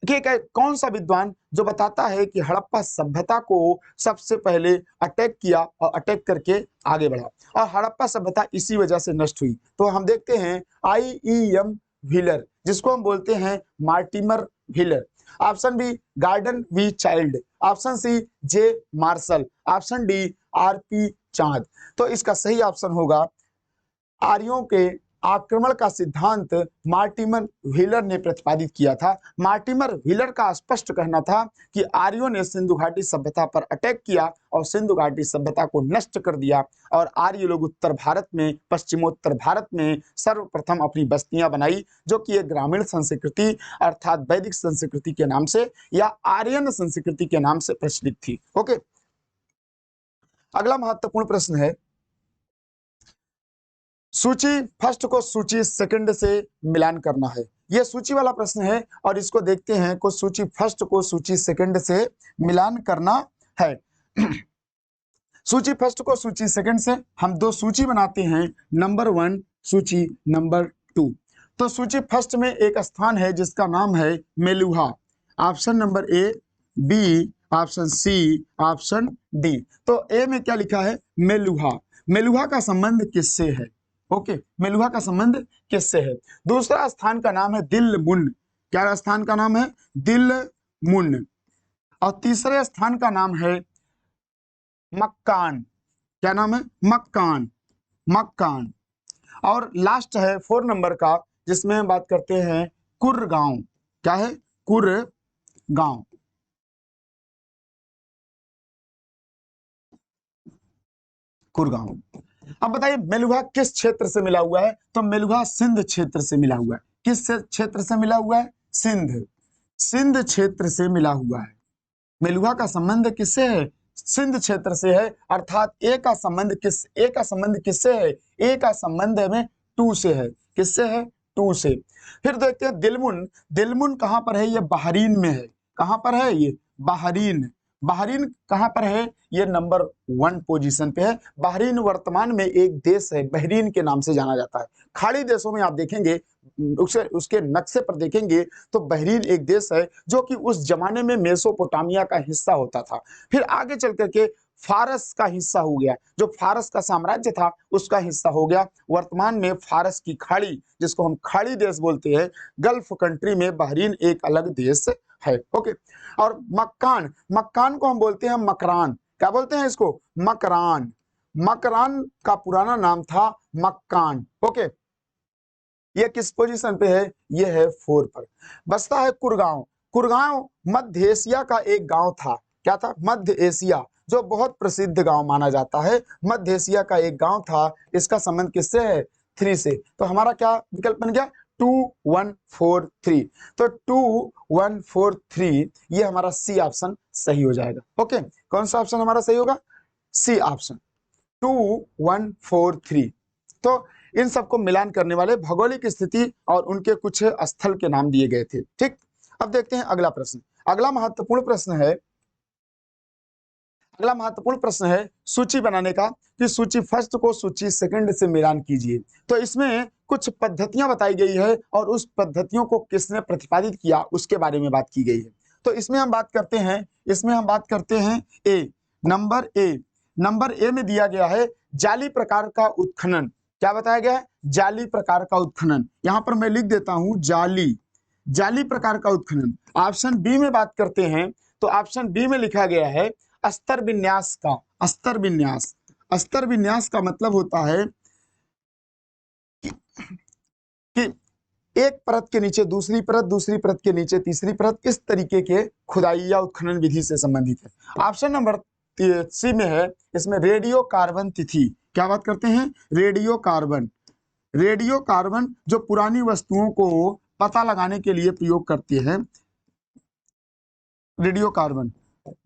ठीक है, कौन सा विद्वान जो बताता है कि हड़प्पा सभ्यता को सबसे पहले अटैक किया और अटैक करके आगे बढ़ा, और हड़प्पा सभ्यता इसी वजह से नष्ट हुई? तो हम देखते हैं IEM व्हीलर, जिसको हम बोलते हैं Mortimer Wheeler. Option B Gordon V Childe, option C J Marshall, option D RP Chand. तो इसका सही ऑप्शन होगा आर्यों के आक्रमण का सिद्धांत मार्टिमर व्हीलर ने प्रतिपादित किया था। मार्टिमर व्हीलर का स्पष्ट कहना था कि आर्यों ने सिंधु घाटी सभ्यता पर अटैक किया और सिंधु घाटी सभ्यता को नष्ट कर दिया, और आर्य लोग उत्तर भारत में, पश्चिमोत्तर भारत में सर्वप्रथम अपनी बस्तियां बनाई, जो कि एक ग्रामीण संस्कृति अर्थात वैदिक संस्कृति के नाम से या आर्यन संस्कृति के नाम से प्रचलित थी। ओके, अगला महत्वपूर्ण प्रश्न है, सूची फर्स्ट को सूची सेकंड से मिलान करना है। यह सूची वाला प्रश्न है और इसको देखते हैं को सूची फर्स्ट को सूची सेकंड से मिलान करना है। सूची फर्स्ट को सूची सेकंड से हम दो सूची बनाते हैं, नंबर 1 सूची नंबर 2। तो सूची फर्स्ट में एक स्थान है जिसका नाम है Meluha. Option number A, B, option C, option D. तो ए में क्या लिखा है? मेलुहा। मेलुहा का संबंध किससे है? ओके, मेलुहा का संबंध किससे है? दूसरा स्थान का नाम है दिलमुन। क्या स्थान का नाम है? दिलमुन। और तीसरे स्थान का नाम है मक्कान। क्या नाम है? मक्कान। मक्कान। और लास्ट है 4 नंबर का, जिसमें हम बात करते हैं कुरगांव। क्या है? कुरगांव। कुरगांव। अब बताइए मेलुहा किस क्षेत्र से मिला हुआ है? तो मेलुहा सिंध क्षेत्र से मिला हुआ है। किस क्षेत्र से मिला हुआ है? सिंध क्षेत्र से मिला हुआ है। मेलुहा का संबंध किससे है? सिंध क्षेत्र से है। अर्थात ए का संबंध किससे है? ए का संबंध में 2 से है। किससे है? 2 से। फिर देखते हैं दिलमुन। दिलमुन कहां पर है? ये बहरीन में है। कहां पर है ये? बहरीन। बहरीन कहां पर है? ये नंबर 1 पोजीशन पे है। बहरीन वर्तमान में एक देश है, बहरीन के नाम से जाना जाता है। खाड़ी देशों में आप देखेंगे, उसके नक्शे पर देखेंगे तो बहरीन एक देश है जो कि उस जमाने में मेसोपोटामिया का हिस्सा होता था। फिर आगे चल करके फारस का हिस्सा हो गया, जो फारस का साम्राज्य था उसका हिस्सा हो गया। वर्तमान में फारस की खाड़ी, जिसको हम खाड़ी देश बोलते हैं, गल्फ कंट्री में बहरीन एक अलग देश है। ओके, और मक्कान को हम बोलते हैं मकरान। क्या बोलते हैं इसको? मकरान। मकरान का पुराना नाम था मक्कान। ओके, ये किस पोजीशन पे है? ये है 4 पर। बसता है कुरगांव। कुरगांव मध्य एशिया का एक गांव था। क्या था? मध्य एशिया, जो बहुत प्रसिद्ध गांव माना जाता है। मध्य एशिया का एक गांव था। इसका संबंध किससे है? 3 से। तो हमारा क्या विकल्प बन गया? 2 1 4 3। तो 2 1 4 3 ये हमारा सी ऑप्शन सही हो जाएगा। ओके, कौन सा ऑप्शन हमारा सही होगा? C option, 2 1 4 3। तो इन सबको मिलान करने वाले भौगोलिक स्थिति और उनके कुछ स्थल के नाम दिए गए थे। ठीक, अब देखते हैं अगला प्रश्न। अगला महत्वपूर्ण प्रश्न है सूची बनाने का, कि सूची फर्स्ट को सूची सेकंड से मिलान कीजिए। तो इसमें कुछ पद्धतियां बताई गई है और उस पद्धतियों को किसने प्रतिपादित किया उसके बारे में बात की गई है। तो इसमें हम बात करते हैं नंबर ए में दिया गया है जाली प्रकार का उत्खनन। क्या बताया गया है? जाली प्रकार का उत्खनन। यहां पर मैं लिख देता हूं जाली प्रकार का उत्खनन। ऑप्शन बी में बात करते हैं तो ऑप्शन बी में लिखा गया है अस्तर विन्यास का। अस्तर विन्यास का मतलब होता है कि एक परत के नीचे दूसरी परत के नीचे तीसरी परत, इस तरीके के खुदाई या उत्खनन विधि से संबंधित है। ऑप्शन नंबर सी में है, इसमें रेडियो कार्बन तिथि। क्या बात करते हैं? रेडियो कार्बन जो पुरानी वस्तुओं को पता लगाने के लिए प्रयोग करते हैं, रेडियो कार्बन।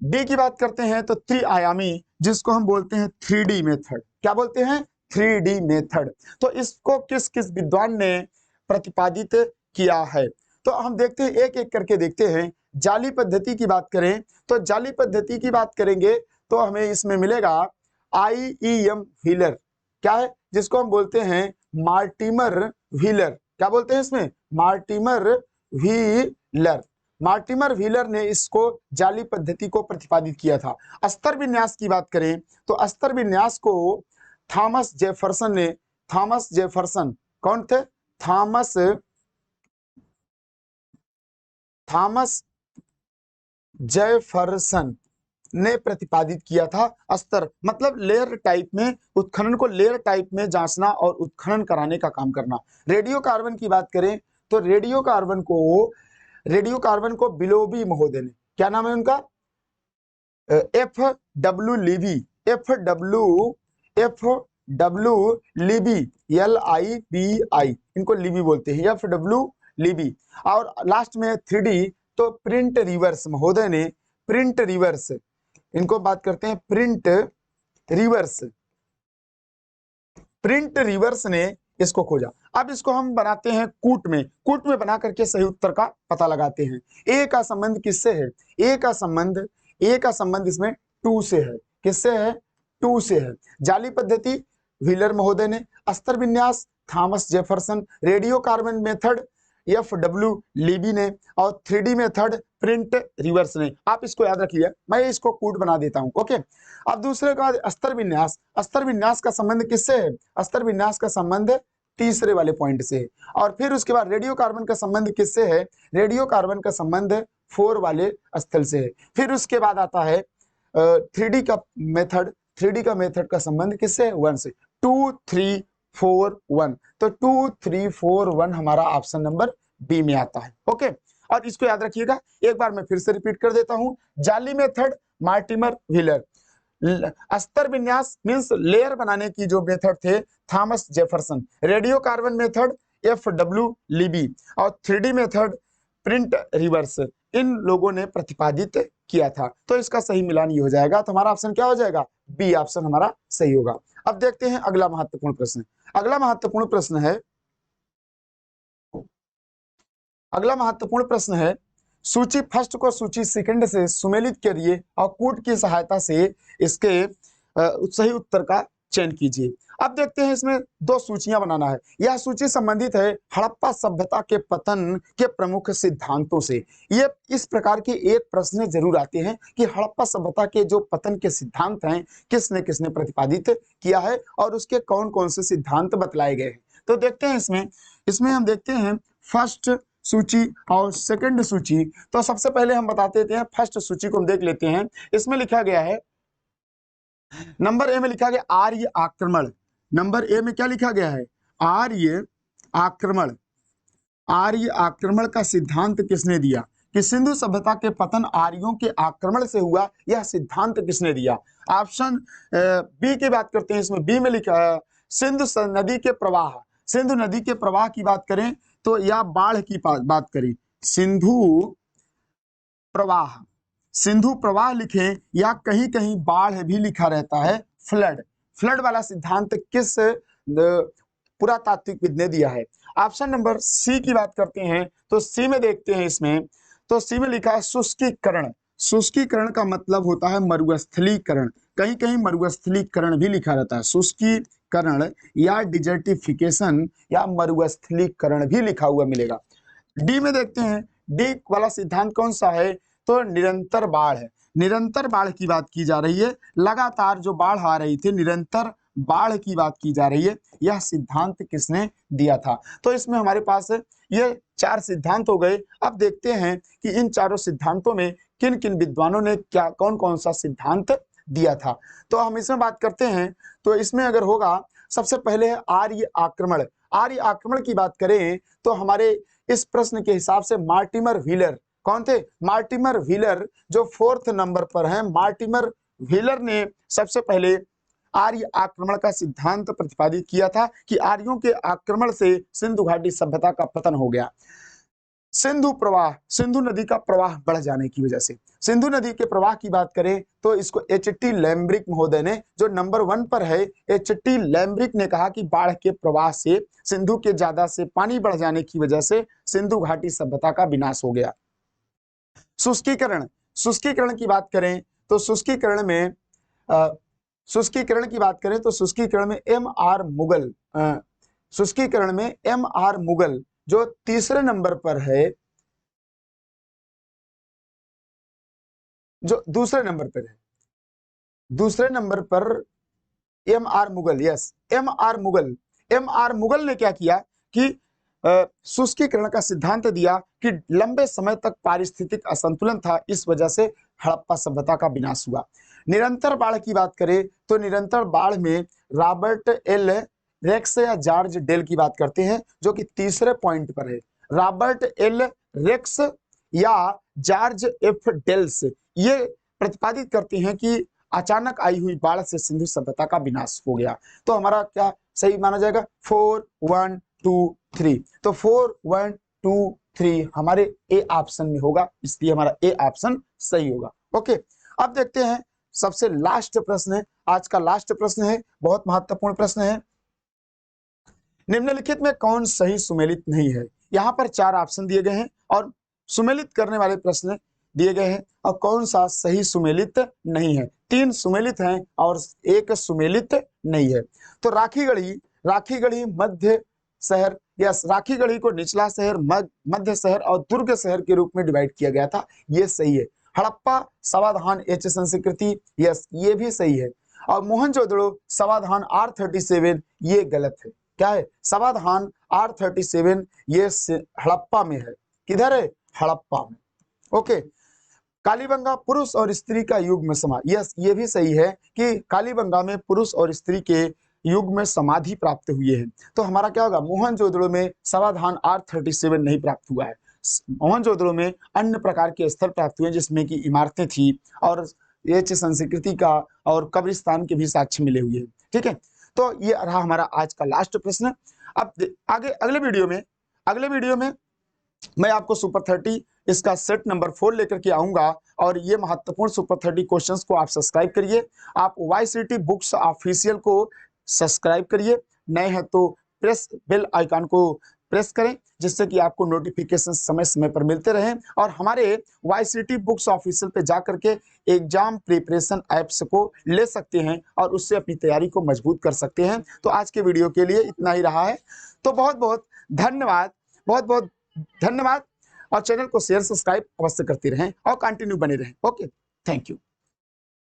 डी की बात करते हैं तो त्रिआयामी, जिसको हम बोलते हैं 3D मेथड। क्या बोलते हैं? 3D method. तो इसको किस किस विद्वान ने प्रतिपादित किया है? तो हम देखते हैं, एक एक करके देखते हैं। जाली पद्धति की बात करें तो जाली पद्धति की बात करेंगे तो हमें इसमें मिलेगा IEM व्हीलर। क्या है? जिसको हम बोलते हैं मार्टिमर व्हीलर। क्या बोलते हैं इसमें? मार्टिमर व्हीलर ने इसको जाली पद्धति को प्रतिपादित किया था। अस्तर विन्यास की बात करें तो अस्तर विन्यास को थॉमस जेफरसन कौन थे? थॉमस जेफरसन ने प्रतिपादित किया था। अस्तर मतलब लेयर टाइप में, उत्खनन को लेयर टाइप में जांचना और उत्खनन कराने का काम करना। रेडियो कार्बन की बात करें तो रेडियो कार्बन को बिलोबी महोदय ने, क्या नाम है उनका? FW लीबी, LIBI, इनको लीबी बोलते हैं, FW लीबी। और लास्ट में 3D तो प्रिंट रिवर्स महोदय ने, इनको बात करते हैं प्रिंट रिवर्स ने इसको खोजा। अब इसको हम बनाते हैं कूट में बना करके सही उत्तर का पता लगाते हैं। ए का संबंध किससे है? ए का संबंध इसमें 2 से है। किससे है? 2 से है। जाली पद्धति व्हीलर महोदय ने, अस्तर विन्यास Thomas Jefferson, radio carbon method FW Libby ने, और 3D मेथड प्रिंट रिवर्स ने। आप इसको याद रखिए, मैं इसको कूट बना देता हूं। ओके। अब दूसरे का अस्तर विन्यास का संबंध किससे है? अस्तर विन्यास का संबंध तीसरे वाले पॉइंट से है। और फिर उसके बाद रेडियो कार्बन का संबंध किससे है? रेडियो कार्बन का संबंध 4 वाले स्थल से है। फिर उसके बाद आता है 3D का मेथड का संबंध किससे? 1 से। 2 3 4 1, तो 2 3 4 1 हमारा ऑप्शन नंबर बी में आता है। ओके। और इसको याद रखिएगा, एक बार मैं फिर से रिपीट कर देता हूं। जाली मेथड मार्टिमर व्हीलर, अस्तर विन्यास मींस लेयर बनाने की जो मेथड थे Thomas Jefferson, radio carbon method FW Libby, और 3D मेथड प्रिंट रिवर्स, इन लोगों ने प्रतिपादित किया था। तो इसका सही मिलान ये हो जाएगा। तो हमारा ऑप्शन क्या हो जाएगा? बी ऑप्शन हमारा सही होगा। अब देखते हैं अगला महत्वपूर्ण प्रश्न। अगला महत्वपूर्ण प्रश्न है सूची फर्स्ट को सूची सेकंड से सुमेलित करिए और कूट की सहायता से इसके सही उत्तर का चयन कीजिए। अब देखते हैं, इसमें 2 सूचियां बनाना है। यह सूची संबंधित है हड़प्पा सभ्यता के पतन के प्रमुख सिद्धांतों से। ये इस प्रकार के एक प्रश्न जरूर आते हैं कि हड़प्पा सभ्यता के जो पतन के सिद्धांत हैं किसने किसने प्रतिपादित किया है और उसके कौन कौन से सिद्धांत बतलाए गए हैं। तो देखते हैं इसमें हम देखते हैं फर्स्ट सूची और सेकंड सूची। तो सबसे पहले हम बता देते हैं फर्स्ट सूची को हम देख लेते हैं। इसमें लिखा गया है, नंबर ए में लिखा गया आर्य आक्रमण। नंबर ए में क्या लिखा गया है? आर्य आक्रमण का सिद्धांत किसने दिया? कि सिंधु सभ्यता के पतन आर्यों के आक्रमण से हुआ, यह सिद्धांत किसने दिया? ऑप्शन बी की बात करते हैं। इसमें बी में लिखा है सिंधु नदी के प्रवाह की बात करें तो या बाढ़ की बात करें, सिंधु प्रवाह लिखें या कहीं कहीं बाढ़ भी लिखा रहता है, फ्लड वाला सिद्धांत किस पुरातात्विकविद ने दिया है? ऑप्शन नंबर सी की बात करते हैं तो सी में देखते हैं, इसमें तो सी में लिखा है शुष्कीकरण का मतलब होता है मरुस्थलीकरण, कहीं कहीं मरुस्थलीकरण भी लिखा रहता है, शुष्कीकरण मरुस्थलीकरण या डिजर्टिफिकेशन या मरुस्थलीकरण भी लिखा हुआ मिलेगा। डी में देखते हैं, डी वाला सिद्धांत कौन सा है, तो निरंतर बाढ़ है। निरंतर बाढ़ की बात की जा रही है, लगातार जो बाढ़ आ रही थी, निरंतर बाढ़ की बात की जा रही है। यह सिद्धांत किसने दिया था? तो इसमें हमारे पास ये 4 सिद्धांत हो गए। अब देखते हैं कि इन चारों सिद्धांतों में किन किन विद्वानों ने क्या कौन कौन सा सिद्धांत दिया था। तो हम इसमें बात करते हैं, तो इसमें अगर होगा, सबसे पहले है आर्य आक्रमण। आर्य आक्रमण की बात करें तो हमारे इस प्रश्न के हिसाब से मार्टिमर व्हीलर, कौन थे? मार्टिमर व्हीलर जो 4th नंबर पर हैं। मार्टिमर व्हीलर ने सबसे पहले आर्य आक्रमण का सिद्धांत प्रतिपादित किया था कि आर्यों के आक्रमण से सिंधु घाटी सभ्यता का पतन हो गया। सिंधु प्रवाह, सिंधु नदी का प्रवाह बढ़ जाने की वजह से, सिंधु नदी के प्रवाह की बात करें तो इसको एच.टी. लैम्ब्रिक महोदय ने, जो नंबर 1 पर है, एच.टी. लैम्ब्रिक ने कहा कि बाढ़ के प्रवाह से, सिंधु के ज्यादा से पानी बढ़ जाने की वजह से सिंधु घाटी सभ्यता का विनाश हो गया। शुष्कीकरण, शुष्कीकरण की बात करें तो शुष्कीकरण में शुष्कीकरण में एम.आर. मुगल, शुष्कीकरण में एम.आर. मुगल जो तीसरे नंबर पर है, जो दूसरे नंबर पर है, दूसरे नंबर पर MR. Mughal, yes, MR. Mughal, MR. Mughal ने क्या किया कि शुष्कीकरण का सिद्धांत दिया कि लंबे समय तक पारिस्थितिक असंतुलन था, इस वजह से हड़प्पा सभ्यता का विनाश हुआ। निरंतर बाढ़ की बात करें तो निरंतर बाढ़ में रॉबर्ट एल रेक्स या जॉर्ज डेल की बात करते हैं, जो कि तीसरे पॉइंट पर है। रॉबर्ट एल रेक्स या जॉर्ज एफ डेल्स ये प्रतिपादित करते हैं कि अचानक आई हुई बाढ़ से सिंधु सभ्यता का विनाश हो गया। तो हमारा क्या सही माना जाएगा? 4, 1, 2, 3। तो 4, 1, 2, 3 हमारे ए ऑप्शन में होगा, इसलिए हमारा ए ऑप्शन सही होगा। ओके, अब देखते हैं सबसे लास्ट प्रश्न है, आज का लास्ट प्रश्न है, बहुत महत्वपूर्ण प्रश्न है। निम्नलिखित में कौन सही सुमेलित नहीं है? यहाँ पर 4 ऑप्शन दिए गए हैं और सुमेलित करने वाले प्रश्न दिए गए हैं, और कौन सा सही सुमेलित नहीं है? 3 सुमेलित हैं और 1 सुमेलित नहीं है। तो राखीगढ़ी, राखीगढ़ी मध्य शहर, यस, राखीगढ़ी को निचला शहर, मध्य शहर और दुर्ग शहर के रूप में डिवाइड किया गया था, ये सही है। हड़प्पा सावधान एच संस्कृति, यस, ये भी सही है। और मोहनजोदड़ो सावधान R37, ये गलत है। क्या है? सावधान R37 ये हड़प्पा में है। किधर है? हड़प्पा में। ओके, कालीबंगा पुरुष और स्त्री का युग्म समाधि, यस, ये भी सही है कि कालीबंगा में पुरुष और स्त्री के युग में समाधि प्राप्त हुए हैं। तो हमारा क्या होगा? मोहनजोदड़ो में सावधान R37 नहीं प्राप्त हुआ है। मोहनजोदड़ो में अन्य प्रकार के स्थल प्राप्त हुए जिसमें कि इमारतें थी और एच संस्कृति का और कब्रिस्तान के भी साक्ष्य मिले हुए हैं। ठीक है, तो ये रहा हमारा आज का लास्ट प्रश्न। अब आगे अगले वीडियो में मैं आपको सुपर 30 इसका सेट नंबर 4 लेकर के आऊंगा, और ये महत्वपूर्ण सुपर 30 क्वेश्चंस को आप सब्सक्राइब करिए। आप YCT बुक्स ऑफिशियल को सब्सक्राइब करिए, नए हैं तो प्रेस बेल आइकन को प्रेस करें, जिससे कि आपको नोटिफिकेशन समय समय पर मिलते रहें। और हमारे YCT बुक्स ऑफिशियल पे जाकर के एग्जाम प्रिपरेशन ऐप्स को ले सकते हैं और उससे अपनी तैयारी को मजबूत कर सकते हैं। तो आज के वीडियो के लिए इतना ही रहा है। तो बहुत बहुत धन्यवाद, बहुत बहुत धन्यवाद, और चैनल को शेयर सब्सक्राइब अवश्य करते रहें और कंटिन्यू बने रहें। Okay, thank you.